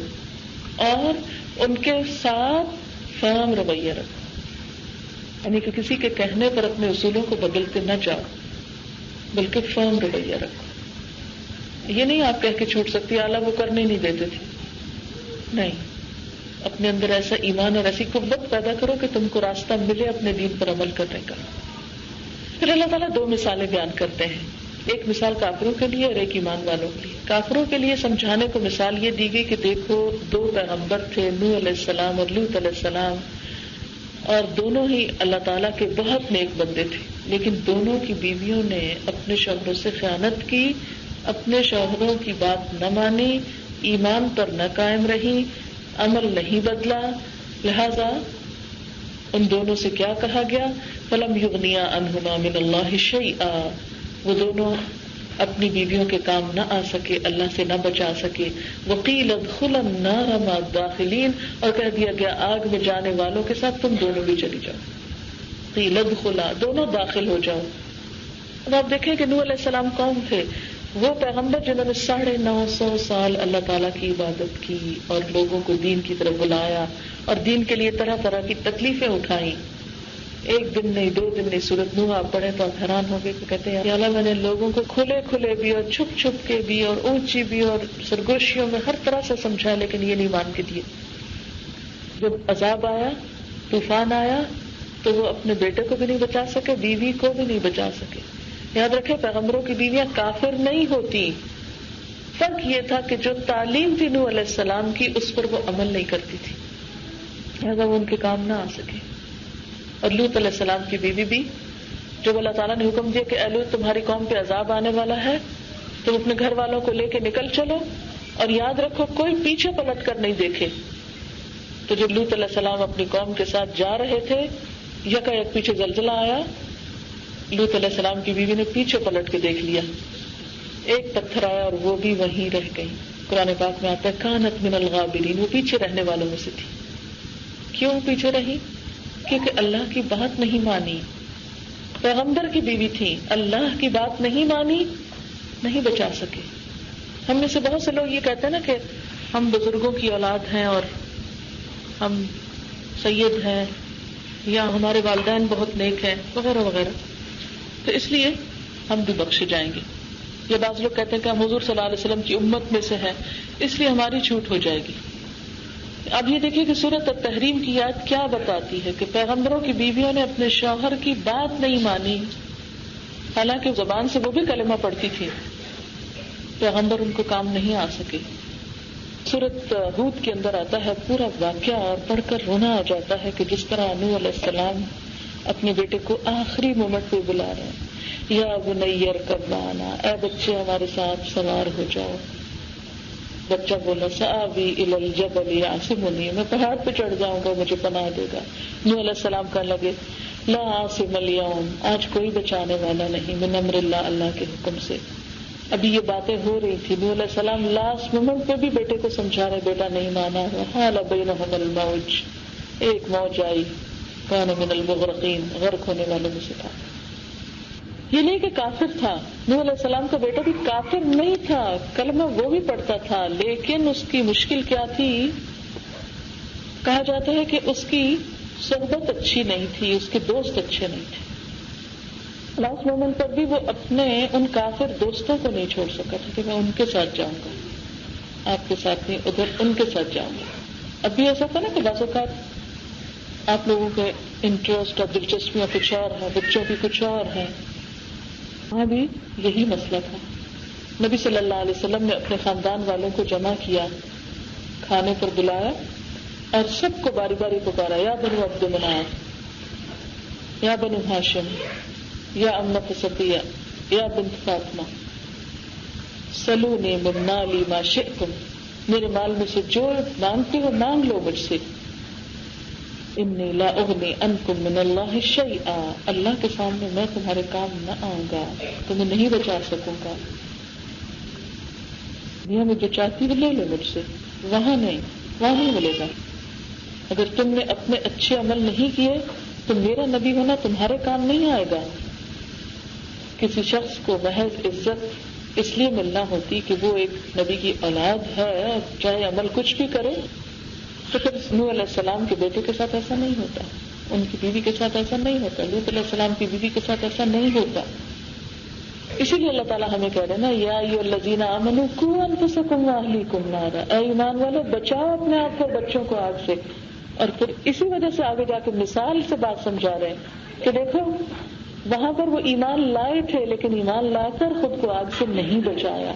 اور ان کے ساتھ فرم رویہ رکھو. یعنی کہ کسی کے کہنے پر اپنے اصولوں کو بدلتے نہ جاؤ بلکہ فرم رویہ رکھو. یہ نہیں آپ کہہ کے چھوڑ سکتی اعلیٰ وہ کرنے نہیں دیتے تھے، نہیں، اپنے اندر ایسا ایمان اور ایسی قوت پیدا کرو کہ تم کو راستہ ملے اپنے دین پر عمل کرنے کا. پھر اللہ تعالیٰ دو مثالیں بیان کرتے ہیں، ایک مثال کافروں کے لیے اور ایک ایمان والوں کے لیے. کافروں کے لیے سمجھانے کو مثال یہ دی گئی کہ دیکھو دو پیغمبر تھے، نوح علیہ السلام اور لوط علیہ السلام، اور دونوں ہی اللہ تعالیٰ کے بہت نیک بندے تھے، لیکن دونوں کی بیویوں نے اپنے شوہروں سے خیانت کی، اپنے شوہروں کی بات نہ مانی، ایمان پر نہ قائم رہی، عمل نہیں بدلا. لہذا ان دونوں سے کیا کہا گیا؟ فَلَمْ يُغْنِيَا عَنْهُمَا مِنَ اللَّهِ شَيْئًا، وہ دونوں اپنی بیویوں کے کام نہ آ سکے، اللہ سے نہ بچا سکے. وَقِيلَ ادْخُلَا النَّارَ مَعَ الدَّاخِلِينَ، اور کہہ دیا گیا آگ میں جانے والوں کے ساتھ تم دونوں بھی چلی جاؤ. قِيلَ ادْخُلَا، دونوں داخل ہو جاؤ. اب آپ دیکھیں کہ نوح علیہ السلام کون تھے؟ وہ پیغمبر جنہوں نے 950 سال اللہ تعالیٰ کی عبادت کی اور لوگوں کو دین کی طرف بلایا اور دین کے لیے طرح طرح کی تکلیفیں اٹھائیں. ایک دن نہیں، 2 دن نہیں، سورۃ نوح آپ پڑھیں تو آپ حیران ہو گئے کہ کہتے ہیں یا اللہ میں نے لوگوں کو کھلے کھلے بھی اور چھپ چھپ کے بھی اور اونچی بھی اور سرگوشیوں میں ہر طرح سے سمجھایا لیکن یہ نہیں مان کے دیے. جب عذاب آیا، طوفان آیا تو وہ اپنے بیٹے کو بھی نہیں بچا سکے، بیوی کو بھی نہیں بچا سکے. یاد رکھیں پیغمبروں کی بیویاں کافر نہیں ہوتی، فرق یہ تھا کہ جو تعلیم تھی نوح علیہ السلام کی اس پر وہ عمل نہیں کرتی تھی، لہذا وہ ان کے کام نہ آ سکے. اور لوط علیہ السلام کی بیوی بھی جب اللہ تعالیٰ نے حکم دیا کہ اے لوط تمہاری قوم پہ عذاب آنے والا ہے تم اپنے گھر والوں کو لے کے نکل چلو اور یاد رکھو کوئی پیچھے پلٹ کر نہیں دیکھے. تو جب لوط علیہ السلام اپنی قوم کے ساتھ جا رہے تھے یکایک پیچھے زلزلہ آیا، لوط علیہ السلام کی بیوی نے پیچھے پلٹ کے دیکھ لیا، ایک پتھر آیا اور وہ بھی وہیں رہ گئی. قرآن پاک میں آتا ہے کانت من الغابرین، وہ پیچھے رہنے والوں میں سے تھی. کیوں پیچھے رہی؟ کیونکہ اللہ کی بات نہیں مانی. پیغمبر کی بیوی تھی، اللہ کی بات نہیں مانی، نہیں بچا سکے. ہم میں سے بہت سے لوگ یہ کہتے ہیں نا کہ ہم بزرگوں کی اولاد ہیں اور ہم سید ہیں یا ہمارے والدین بہت نیک ہیں وغیرہ وغیرہ، تو اس لیے ہم بھی بخشے جائیں گے. یا بعض لوگ کہتے ہیں کہ ہم حضور صلی اللہ علیہ وسلم کی امت میں سے ہیں اس لیے ہماری چھوٹ ہو جائے گی. اب یہ دیکھیے کہ سورۃ التحریم کی آیت کیا بتاتی ہے کہ پیغمبروں کی بیویوں نے اپنے شوہر کی بات نہیں مانی، حالانکہ زبان سے وہ بھی کلمہ پڑھتی تھی، پیغمبر ان کو کام نہیں آ سکے. سورۃ ہود کے اندر آتا ہے پورا واقعہ اور پڑھ کر رونا آ جاتا ہے کہ جس طرح نوح علیہ السلام اپنے بیٹے کو آخری مومنٹ پہ بلا رہے ہیں، یا بنی ارکب معنا، اے بچے ہمارے ساتھ سوار ہو جاؤ. بچہ بولا سآوی الی الجبل یعصمنی، میں پہاڑ پہ چڑھ جاؤں گا مجھے پناہ دے گا. نوح علیہ السلام کہنے لگے لا عاصم اليوم، آج کوئی بچانے والا نہیں، من امر اللہ، اللہ کے حکم سے. ابھی یہ باتیں ہو رہی تھی، نوح علیہ السلام لاسٹ مومنٹ پہ بھی بیٹے کو سمجھا رہے، بیٹا نہیں مانا. حال بینہم الموج، ایک موج آئی، کان من المغرقین، غرق ہونے والوں میں سے تھا. یہ نہیں کہ کافر تھا، نوح علیہ السلام کا بیٹا بھی کافر نہیں تھا، کلمہ وہ بھی پڑھتا تھا، لیکن اس کی مشکل کیا تھی؟ کہا جاتا ہے کہ اس کی صحبت اچھی نہیں تھی، اس کے دوست اچھے نہیں تھے. لاسٹ مومنٹ پر بھی وہ اپنے ان کافر دوستوں کو نہیں چھوڑ سکا تھا کہ میں ان کے ساتھ جاؤں گا، آپ کے ساتھ نہیں، ادھر ان کے ساتھ جاؤں گا. اب بھی ایسا تھا نا کہ بعض اوقات آپ لوگوں کے انٹرسٹ اور دلچسپیاں کچھ اور ہیں، بچوں کی کچھ اور ہیں. وہاں بھی یہی مسئلہ تھا. نبی صلی اللہ علیہ وسلم نے اپنے خاندان والوں کو جمع کیا، کھانے پر بلایا اور سب کو باری باری پکارا، یا بنو عبد مناف، یا بنو ہاشم، یا امت صفیہ، یا بنت فاطمہ، سلونی من مالی ما شئتم، میرے مال میں سے جو مانگتے ہو مانگ لو مجھ سے. انی لا اغنی عنکم من اللہ شیئا، اللہ کے سامنے میں تمہارے کام نہ آؤں گا، تمہیں نہیں بچا سکوں گا. دنیا میں جو چاہتی ہو لے لو مجھ سے، وہاں نہیں ملے گا. اگر تم نے اپنے اچھے عمل نہیں کیے تو میرا نبی ہونا تمہارے کام نہیں آئے گا. کسی شخص کو محض عزت اس لیے ملنا ہوتی کہ وہ ایک نبی کی اولاد ہے، چاہے عمل کچھ بھی کرے. تو پھر نوح علیہ السلام کے بیٹے کے ساتھ ایسا نہیں ہوتا، ان کی بیوی کے ساتھ ایسا نہیں ہوتا، لوط علیہ السلام کی بیوی کے ساتھ ایسا نہیں ہوتا. اسی لیے اللہ تعالیٰ ہمیں کہہ رہے نا، یا ایھا الذین آمنوا قوا انفسکم واہلیکم نارا، اے ایمان والو بچاؤ اپنے آپ کو بچوں کو آگ سے. اور پھر اسی وجہ سے آگے جا کے مثال سے بات سمجھا رہے ہیں کہ دیکھو وہاں پر وہ ایمان لائے تھے لیکن ایمان لا کر خود کو آگ سے نہیں بچایا.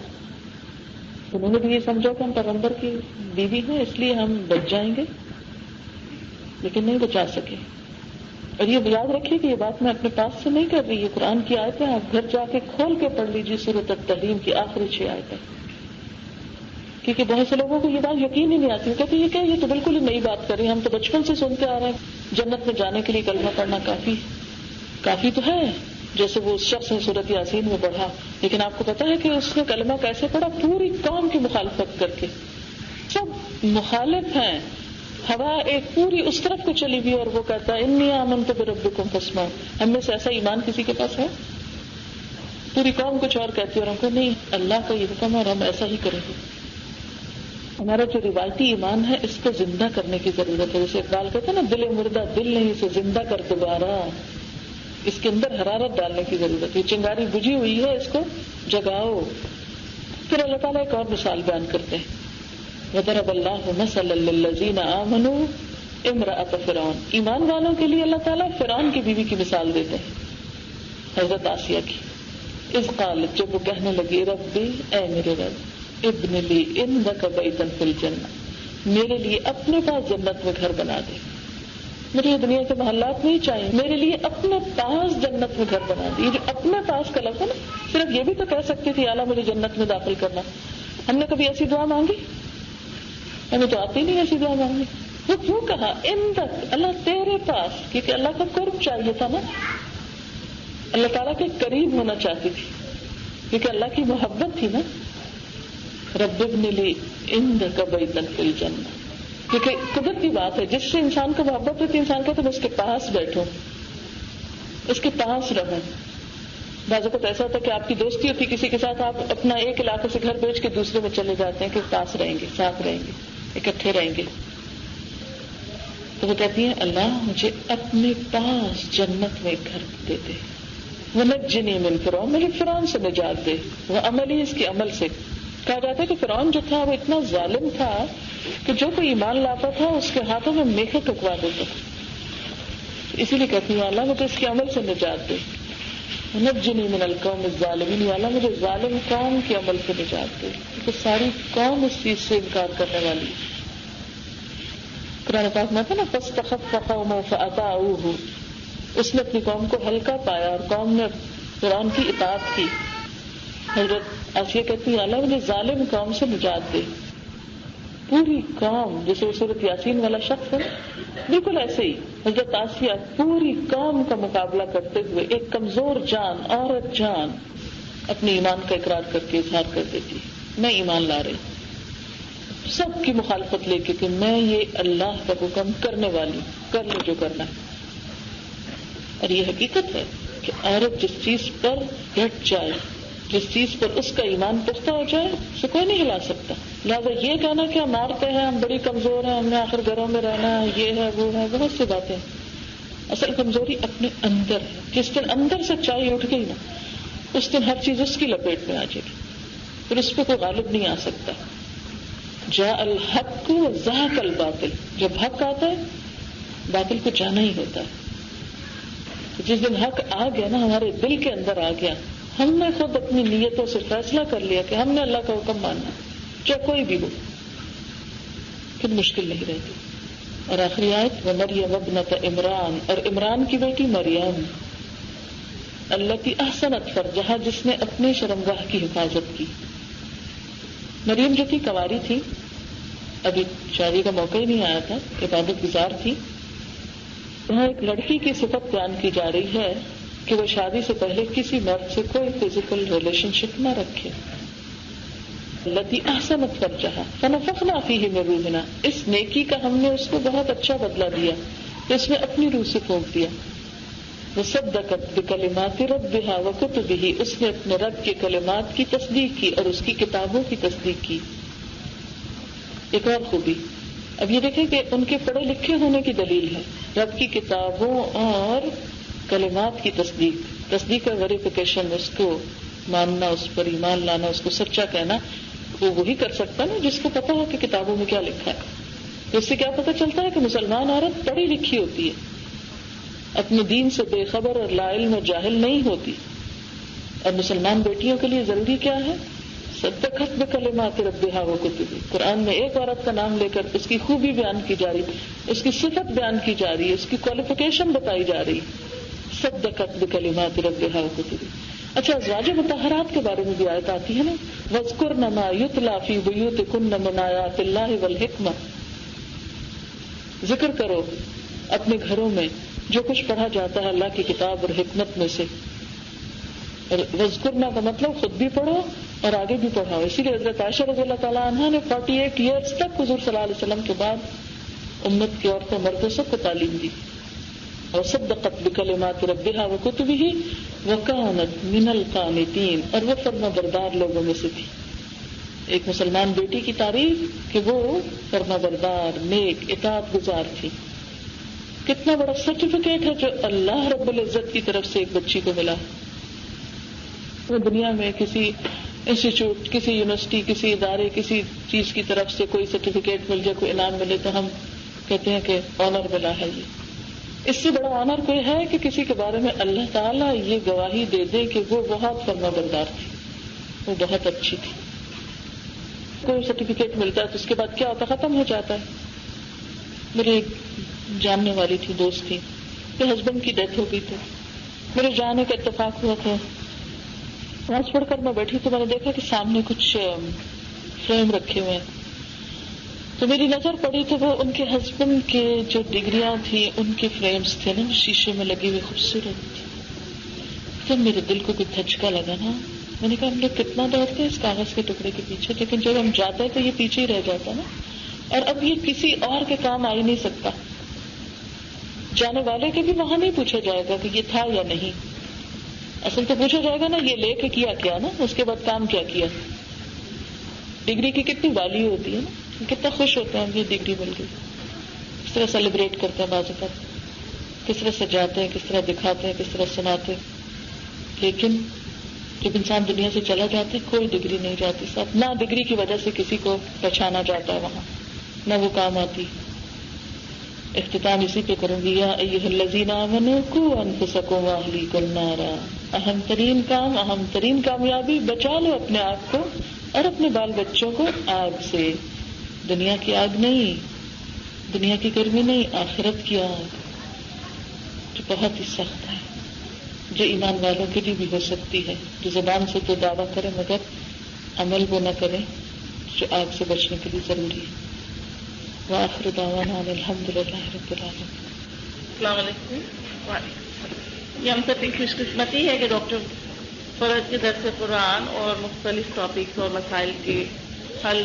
انہوں نے بھی یہ سمجھا کہ ہم پیغمبر کی بیوی ہیں اس لیے ہم بچ جائیں گے، لیکن نہیں بچا سکے. اور یہ یاد رکھیے کہ یہ بات میں اپنے پاس سے نہیں کر رہی، یہ قرآن کی آیتیں آپ گھر جا کے کھول کے پڑھ لیجیے، سورۃ التحریم کی آخری 6 آیتیں. کیونکہ بہت سے لوگوں کو یہ بات یقین ہی نہیں آتی، کہتے یہ کیا، یہ تو بالکل ہی نئی بات کر رہی ہیں، ہم تو بچپن سے سنتے آ رہے ہیں جنت میں جانے کے لیے کلمہ پڑھنا کافی تو ہے، جیسے وہ اس شخص نے سورۃ یاسین میں پڑھا. لیکن آپ کو پتا ہے کہ اس نے کلمہ کیسے پڑھا؟ پوری قوم کی مخالفت کر کے، سب مخالف ہیں، ہوا ایک پوری اس طرف کو چلی ہوئی اور وہ کہتا ہے انی آمنت بربکم فاسمعوا. ہم میں سے ایسا ایمان کسی کے پاس ہے؟ پوری قوم کچھ اور کہتی ہے اور ہم کو نہیں، اللہ کا یہ حکم ہے اور ہم ایسا ہی کریں گے. ہمارا جو روایتی ایمان ہے اس کو زندہ کرنے کی ضرورت ہے. جیسے اقبال کہتے ہیں نا، دل مردہ دل نہیں اسے زندہ کر دوبارہ، اس کے اندر حرارت ڈالنے کی ضرورت ہے. چنگاری بجھی ہوئی ہے، اس کو جگاؤ. پھر اللہ تعالیٰ ایک اور مثال بیان کرتے ہیں، وَضَرَبَ اللَّهُ مَثَلًا لِّلَّذِينَ آمَنُوا امرأة فرعون. ایمان والوں کے لیے اللہ تعالیٰ فرعون کی بیوی کی مثال دیتے ہیں، حضرت آسیہ کی. اذ قالت، جب وہ کہنے لگی، ربی، اے میرے رب، ابن لی عندک بیتا فی الجنہ، میرے لیے اپنے پاس جنت میں گھر بنا دے. مجھے یہ دنیا کے محلات نہیں چاہیے، میرے لیے اپنے پاس جنت میں گھر بنا دی. یہ جو اپنے پاس کا لفظ ہے نا، صرف یہ بھی تو کہہ سکتی تھی اعلیٰ مجھے جنت میں داخل کرنا. ہم نے کبھی ایسی دعا مانگی؟ ہمیں تو آتی نہیں ایسی دعا مانگنی. وہ کیوں کہا اندک، اللہ تیرے پاس، کیونکہ اللہ کا قرب چاہیے تھا نا، اللہ تعالیٰ کے قریب ہونا چاہتی تھی کیونکہ اللہ کی محبت تھی نا. رب ابن لی عندک بیتا فی الجنہ، کیونکہ قدرت کی بات ہے، جس سے انسان کو محبت ہوتی ہے انسان کہتا ہے میں اس کے پاس بیٹھوں، اس کے پاس رہوں. بعض اوقات ایسا ہوتا ہے کہ آپ کی دوستی ہوتی کسی کے ساتھ، آپ اپنا ایک علاقے سے گھر بیچ کے دوسرے میں چلے جاتے ہیں کہ پاس رہیں گے، ساتھ رہیں گے، اکٹھے رہیں گے. تو وہ کہتی ہیں اللہ مجھے اپنے پاس جنت میں گھر دے دے. وَنَجِّنِي مِن فِرْعَوْنَ، مجھے فرعون سے نجات دے. وہ عملی اس کے عمل سے. کہا جاتا ہے کہ فرعون جو تھا وہ اتنا ظالم تھا کہ جو کوئی ایمان لاتا تھا اس کے ہاتھوں میں میخیں ٹھکوا دیتا تھا. اسی لیے کہتی ہیں اللہ مجھے اس کے عمل سے نجات دے. نجنی من القوم الظالمین، یا اللہ مجھے ظالم قوم کے عمل سے نجات دے، تو ساری قوم اس چیز سے انکار کرنے والی ہے۔ قرآن پاک میں تھا نا فاستخف قومه فاطاعوه، اس نے اپنی قوم کو ہلکا پایا اور قوم نے فرعون کی اطاعت کی۔ حضرت آسیہ کہتی ہیں اللہ مجھے ظالم قوم سے نجات دے۔ پوری قوم، جیسے سورۃ یاسین والا شخص ہے، بالکل ایسے ہی حضرت آسیہ پوری قوم کا مقابلہ کرتے ہوئے ایک کمزور جان، عورت جان، اپنے ایمان کا اقرار کر کے اظہار کر دیتی میں ایمان لا رہی، سب کی مخالفت لے کے کہ میں یہ اللہ کا حکم کرنے والی، کر لو جو کرنا ہے۔ اور یہ حقیقت ہے کہ عورت جس چیز پر ڈٹ جائے، جس چیز پر اس کا ایمان پختہ ہو جائے، اسے کوئی نہیں ہلا سکتا۔ لہٰذا یہ کہنا کہ ہم مارتے ہیں، ہم بڑی کمزور ہیں، ہم نے آخر گھروں میں رہنا ہے، یہ ہے وہ ہے، بہت سی باتیں، اصل کمزوری اپنے اندر ہے۔ جس دن اندر سچائی اٹھ گئی نا، اس دن ہر چیز اس کی لپیٹ میں آ جائے گی، پھر اس پہ کوئی غالب نہیں آ سکتا۔ جاء الحق وزهق الباطل، جب حق آتا ہے باطل کو جانا ہی ہوتا ہے۔ جس دن حق آ گیا نا، ہمارے دل کے اندر آ گیا، ہم نے خود اپنی نیتوں سے فیصلہ کر لیا کہ ہم نے اللہ کا حکم ماننا، چاہے کوئی بھی ہو، پھر مشکل نہیں رہتی۔ اور آخری آیت ومریم ابنۃ عمران، اور عمران کی بیٹی مریم، التی احسنت فرجہا، جس نے اپنے شرمگاہ کی حفاظت کی۔ مریم جو تھی کنواری تھی، ابھی شادی کا موقع ہی نہیں آیا تھا، عبادت گزار تھی۔ وہاں ایک لڑکی کی صفت بیان کی جا رہی ہے کہ وہ شادی سے پہلے کسی مرد سے کوئی فزیکل ریلیشن شپ نہ رکھے۔ التی احسنت فرجہا فنفخنا فیہ من روحنا، اس نیکی کا ہم نے اس کو بہت اچھا بدلہ دیا، تو اس نے اپنی روح سے پھونک دیا۔ وصدقت بکلمات ربہا وکتبہ، اس نے اپنے رب کے کلمات کی تصدیق کی اور اس کی کتابوں کی تصدیق کی۔ ایک اور خوبی، اب یہ دیکھیں کہ ان کے پڑھے لکھے ہونے کی دلیل ہے، رب کی کتابوں اور کلمات کی تصدیق اور ویریفیکیشن، اس کو ماننا، اس پر ایمان لانا، اس کو سچا کہنا، وہ وہی کر سکتا نا جس کو پتا ہے کہ کتابوں میں کیا لکھا ہے۔ تو اس سے کیا پتا چلتا ہے کہ مسلمان عورت پڑھی لکھی ہوتی ہے، اپنے دین سے بے خبر اور لا علم اور جاہل نہیں ہوتی۔ اور مسلمان بیٹیوں کے لیے ضروری کیا ہے؟ صدقت بکلمات ربہا وکتبہ۔ قرآن میں ایک عورت کا نام لے کر اس کی خوبی بیان کی جا رہی، اس کی صفت بیان کی جا رہی ہے، اس کی کوالیفیکیشن بتائی جا رہی، صدقت بکلمات ربہا وکتبہ۔ اچھا، ازواج مطہرات کے بارے میں بھی آیت آتی ہے نا، وَاذْكُرْنَ مَا يُتْلَى فِي بُيُوتِكُنَّ مِنْ آيَاتِ اللَّهِ وَالْحِكْمَةِ، ذکر کرو اپنے گھروں میں جو کچھ پڑھا جاتا ہے اللہ کی کتاب اور حکمت میں سے۔ اور وَاذْكُرْنَ کا مطلب خود بھی پڑھو اور آگے بھی پڑھاؤ۔ اسی لیے حضرت عائشہ رضی اللہ تعالیٰ عنہ نے 48 ایئرز تک حضور صلی اللہ علیہ وسلم کے بعد امت کی عورتوں مردوں سب کو تعلیم دی۔ وصدقت بکلمات ربہا وکتبہ وکانت من القانتین، اور وہ فرما بردار لوگوں میں سے تھی۔ ایک مسلمان بیٹی کی تعریف کہ وہ فرما بردار، نیک، اطاعت گزار تھی۔ کتنا بڑا سرٹیفکیٹ ہے جو اللہ رب العزت کی طرف سے ایک بچی کو ملا۔ وہ دنیا میں کسی انسٹیٹیوٹ، کسی یونیورسٹی، کسی ادارے، کسی چیز کی طرف سے کوئی سرٹیفکیٹ مل جائے، کوئی انعام ملے تو ہم کہتے ہیں کہ آنر ملا ہے۔ یہ اس سے بڑا آنر کوئی ہے کہ کسی کے بارے میں اللہ تعالیٰ یہ گواہی دے دے کہ وہ بہت فرما بردار تھی، وہ بہت اچھی تھی۔ کوئی سرٹیفکیٹ ملتا ہے تو اس کے بعد کیا ہوتا، ختم ہو جاتا ہے۔ میری ایک جاننے والی تھی، دوست تھی، کہ ہسبینڈ کی ڈیتھ ہو گئی تھی، میرے جانے کا اتفاق ہوا تھا۔ نماز پڑھ کر میں بیٹھی تو میں نے دیکھا کہ سامنے کچھ فریم رکھے ہوئے ہیں، تو میری نظر پڑی تو وہ ان کے ہسبینڈ کے جو ڈگریاں تھیں ان کے فریمز تھے نا، شیشے میں لگے ہوئے، خوبصورت تھی۔ تو میرے دل کو کوئی دھچکا لگا نا، میں نے کہا ہم لوگ کتنا دوڑتے ہیں اس کاغذ کے ٹکڑے کے پیچھے، لیکن جب ہم جاتے ہیں تو یہ پیچھے ہی رہ جاتا نا، اور اب یہ کسی اور کے کام آ ہی نہیں سکتا۔ جانے والے کے بھی وہاں نہیں پوچھا جائے گا کہ یہ تھا یا نہیں، اصل تو پوچھا جائے گا نا یہ لے کے کیا نا، اس کے بعد کام کیا۔ ڈگری کی کتنی ویلیو ہوتی ہے نا، کتنا خوش ہوتے ہیں ہم یہ ڈگری مل گئی، کس طرح سیلیبریٹ کرتے ہیں بعض اوقات، کس طرح سجاتے ہیں، کس طرح دکھاتے ہیں، کس طرح سناتے ہیں۔ لیکن جب انسان دنیا سے چلا جاتا ہے کوئی ڈگری نہیں جاتی ساتھ، نہ ڈگری کی وجہ سے کسی کو پہچانا جاتا ہے وہاں، نہ وہ کام آتی۔ اختتام اسی پہ کروں گی، یا ایھا الذین آمنوا قوا انفسکم واہلیکم نارا، اہم ترین کام، اہم ترین کامیابی، بچا لو اپنے آپ کو اور اپنے بال بچوں کو آگ سے. دنیا کی آگ نہیں، دنیا کی گرمی نہیں، آخرت کی آگ جو بہت ہی سخت ہے، جو ایمان والوں کے لیے بھی ہو سکتی ہے، جو زبان سے تو دعویٰ کرے مگر عمل وہ نہ کرے، جو آگ سے بچنے کے لیے ضروری ہے. وآخر دعوانا ان الحمدللہ رب العالمین. السلام علیکم. یہ ہم سب کی خوش قسمتی ہے کہ ڈاکٹر فرج کے درس قرآن اور مختلف ٹاپکس اور مسائل کے حل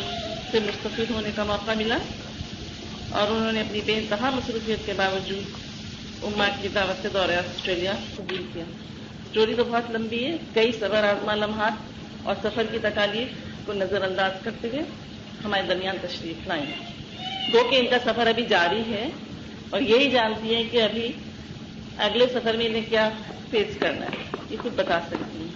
سے مستفید ہونے کا موقع ملا، اور انہوں نے اپنی بے انتہا مصروفیت کے باوجود امہ کی دعوت سے دورہ آسٹریلیا قبول کیا. اسٹوری تو بہت لمبی ہے، کئی صبر آزما لمحات اور سفر کی تکالیف کو نظر انداز کرتے ہوئے ہمارے درمیان تشریف لائیں. گو کہ ان کا سفر ابھی جاری ہے اور یہی جانتی ہیں کہ ابھی اگلے سفر میں انہیں کیا فیس کرنا ہے، یہ خود بتا سکتی ہیں.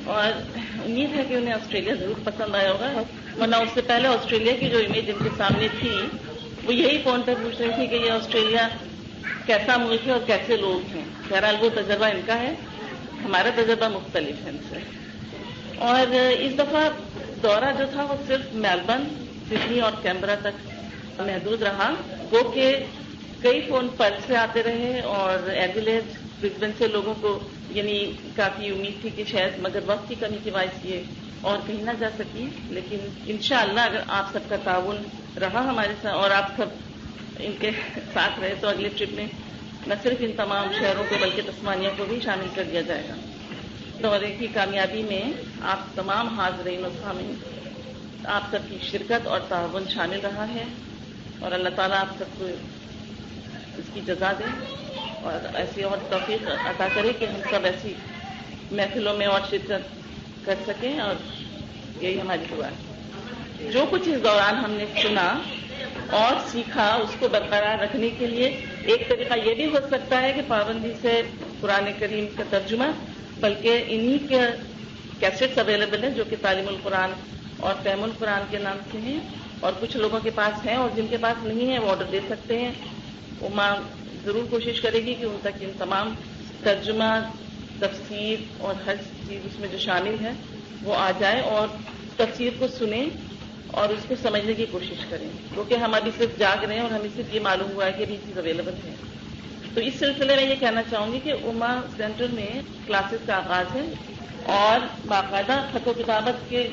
اور امید ہے کہ انہیں آسٹریلیا ضرور پسند آیا ہوگا، ورنہ اس سے پہلے آسٹریلیا کی جو امیج ان کے سامنے تھی وہ یہی فون پہ پوچھ رہی تھی کہ یہ آسٹریلیا کیسا ملک ہے اور کیسے لوگ ہیں. بہرحال وہ تجربہ ان کا ہے، ہمارا تجربہ مختلف ہے ان سے. اور اس دفعہ دورہ جو تھا وہ صرف میلبرن، سڈنی اور کیمبرا تک محدود رہا. وہ کہ کئی فون پرتھ سے آتے رہے اور ایڈیلیڈ، برسبن سے لوگوں کو یعنی کافی امید تھی کہ شاید مگر وقت کی کمی کی باعث یہ اور کہیں نہ جا سکی. لیکن انشاءاللہ اگر آپ سب کا تعاون رہا ہمارے ساتھ اور آپ سب ان کے ساتھ رہے تو اگلے ٹرپ میں نہ صرف ان تمام شہروں کو بلکہ تسمانیہ کو بھی شامل کر دیا جائے گا. دورے کی کامیابی میں آپ تمام حاضرین و سامعین، آپ سب کی شرکت اور تعاون شامل رہا ہے، اور اللہ تعالیٰ آپ سب کو اس کی جزا دے اور ایسی اور توفیق عطا کرے کہ ہم سب ایسی محفلوں میں اور شرکت کر سکیں. اور یہی ہماری دعا ہے. جو کچھ اس دوران ہم نے سنا اور سیکھا اس کو برقرار رکھنے کے لیے ایک طریقہ یہ بھی ہو سکتا ہے کہ پابندی سے قرآن کریم کا ترجمہ، بلکہ انہی کے کیسٹس اویلیبل ہیں جو کہ تعلیم القرآن اور فہم القرآن کے نام سے ہیں، اور کچھ لوگوں کے پاس ہیں اور جن کے پاس نہیں ہے وہ آرڈر دے سکتے ہیں. ماں ضرور کوشش کرے گی کہ ان تک ان تمام ترجمہ، تفسیر اور ہر چیز اس میں جو شامل ہے وہ آ جائے، اور تفسیر کو سنیں اور اس کو سمجھنے کی کوشش کریں. کیونکہ ہم ابھی صرف جاگ رہے ہیں اور ہمیں صرف یہ معلوم ہوا ہے کہ ابھی چیز اویلیبل ہے. تو اس سلسلے میں یہ کہنا چاہوں گی کہ اما سینٹر میں کلاسز کا آغاز ہے اور باقاعدہ خط و کتابت کے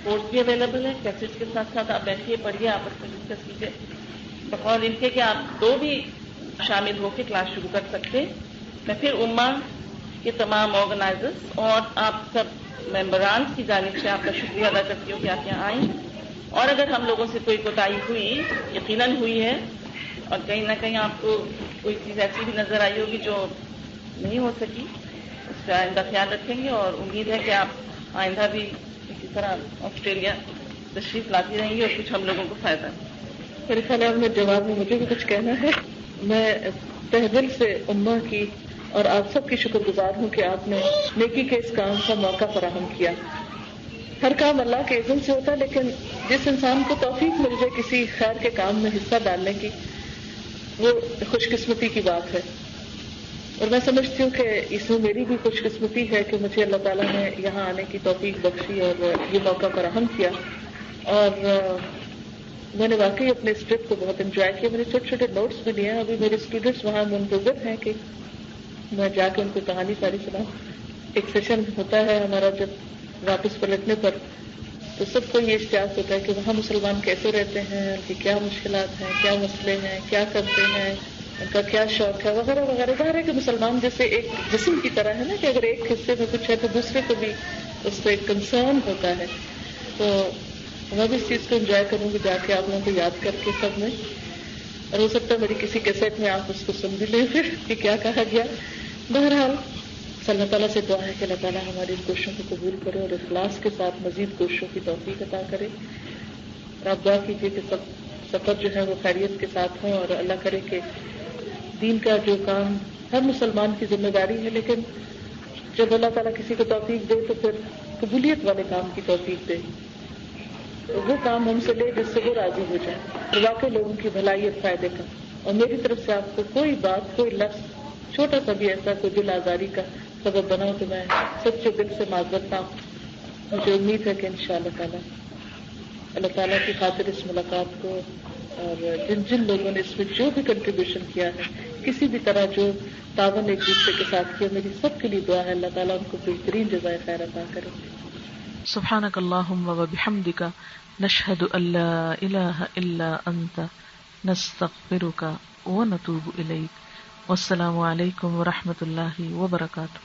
کورس بھی اویلیبل ہے. کیسٹ کے ساتھ ساتھ آپ بیٹھیے، پڑھیے، آپس میں ڈسکس کیجیے، بقول ان کے کہ آپ دو بھی شامل ہو کے کلاس شروع کر سکتے. میں پھر اما کے تمام آرگنائزرز اور آپ سب ممبران کی جانب سے آپ کا شکریہ ادا کرتی ہوں کہ آپ یہاں آئیں. اور اگر ہم لوگوں سے کوئی کوتاہی ہوئی، یقیناً ہوئی ہے، اور کہیں نہ کہیں آپ کو کوئی چیز ایسی بھی نظر آئی ہوگی جو نہیں ہو سکی، اس کا آئندہ خیال رکھیں گے. اور امید ہے کہ آپ آئندہ بھی اسی طرح آسٹریلیا تشریف لاتی رہیں گی اور کچھ ہم لوگوں کو فائدہ. میرے خیال ہے میں جواب میں مجھے بھی کچھ کہنا ہے. میں تہ دل سے امہ کی اور آپ سب کی شکر گزار ہوں کہ آپ نے نیکی کے اس کام کا موقع فراہم کیا. ہر کام اللہ کے اذن سے ہوتا ہے، لیکن جس انسان کو توفیق مل جائے کسی خیر کے کام میں حصہ ڈالنے کی، وہ خوش قسمتی کی بات ہے. اور میں سمجھتی ہوں کہ اس میں میری بھی خوش قسمتی ہے کہ مجھے اللہ تعالیٰ نے یہاں آنے کی توفیق بخشی اور یہ موقع فراہم کیا. اور میں نے واقعی اپنے اس ٹرپ کو بہت انجوائے کیا. میں نے چھوٹے چھوٹے نوٹس بھی لیے ہیں. ابھی میرے اسٹوڈنٹس وہاں منتظر ہیں کہ میں جا کے ان کو کہانی ساری سناؤں. ایک سیشن ہوتا ہے ہمارا جب واپس پلٹنے پر، تو سب کو یہ اشتیاق ہوتا ہے کہ وہاں مسلمان کیسے رہتے ہیں، ان کی کیا مشکلات ہیں، کیا مسئلے ہیں، کیا کرتے ہیں، ان کا کیا شوق ہے، وغیرہ وغیرہ. ظاہر ہے کہ مسلمان جیسے ایک جسم کی طرح ہے نا، کہ اگر ایک حصے میں کچھ ہے تو دوسرے کو بھی اس سے ایک کنسرن ہوتا ہے. تو میں بھی اس چیز کو انجوائے کروں گی جا کے آپ لوگوں کو یاد کر کے سب میں. اور ہو سکتا ہے میری کسی کیسٹ میں آپ اس کو سن بھی لیں پھر کہ کیا کہا گیا. بہرحال اللہ تعالیٰ سے دعا ہے کہ اللہ تعالیٰ ہماری ان کوششوں کو قبول کرے اور اخلاص کے ساتھ مزید کوششوں کی توفیق عطا کرے. اور آپ دعا کیجیے کہ سب سفر جو ہے وہ خیریت کے ساتھ ہوں، اور اللہ کرے کہ دین کا جو کام ہر مسلمان کی ذمہ داری ہے، لیکن جب اللہ تعالیٰ کسی کو توفیق دے تو پھر قبولیت والے کام کی توفیق دے. وہ کام ہم سے لے جس سے وہ راضی ہو جائے اور واقعی لوگوں کی بھلائی اور فائدے کا. اور میری طرف سے آپ کو کوئی بات، کوئی لفظ چھوٹا سا بھی ایسا کوئی دل آزاری کا سبب بنا کہ میں سچے دل سے معذرت ہوں. مجھے امید ہے کہ انشاءاللہ تعالی اللہ تعالیٰ کی خاطر اس ملاقات کو اور جن جن لوگوں نے اس میں جو بھی کنٹریبیوشن کیا ہے, کسی بھی طرح جو تعاون ایک دوسرے کے ساتھ کیا, میری سب کے لیے دعا ہے اللہ تعالیٰ ان کو بہترین جزائے خیر عطا کرے. سبحانک اللہم و بحمدک نشہد ان لا الہ الا انت نستغفرک و نتوب الیک. والسلام علیکم و رحمۃ اللہ وبرکاتہ.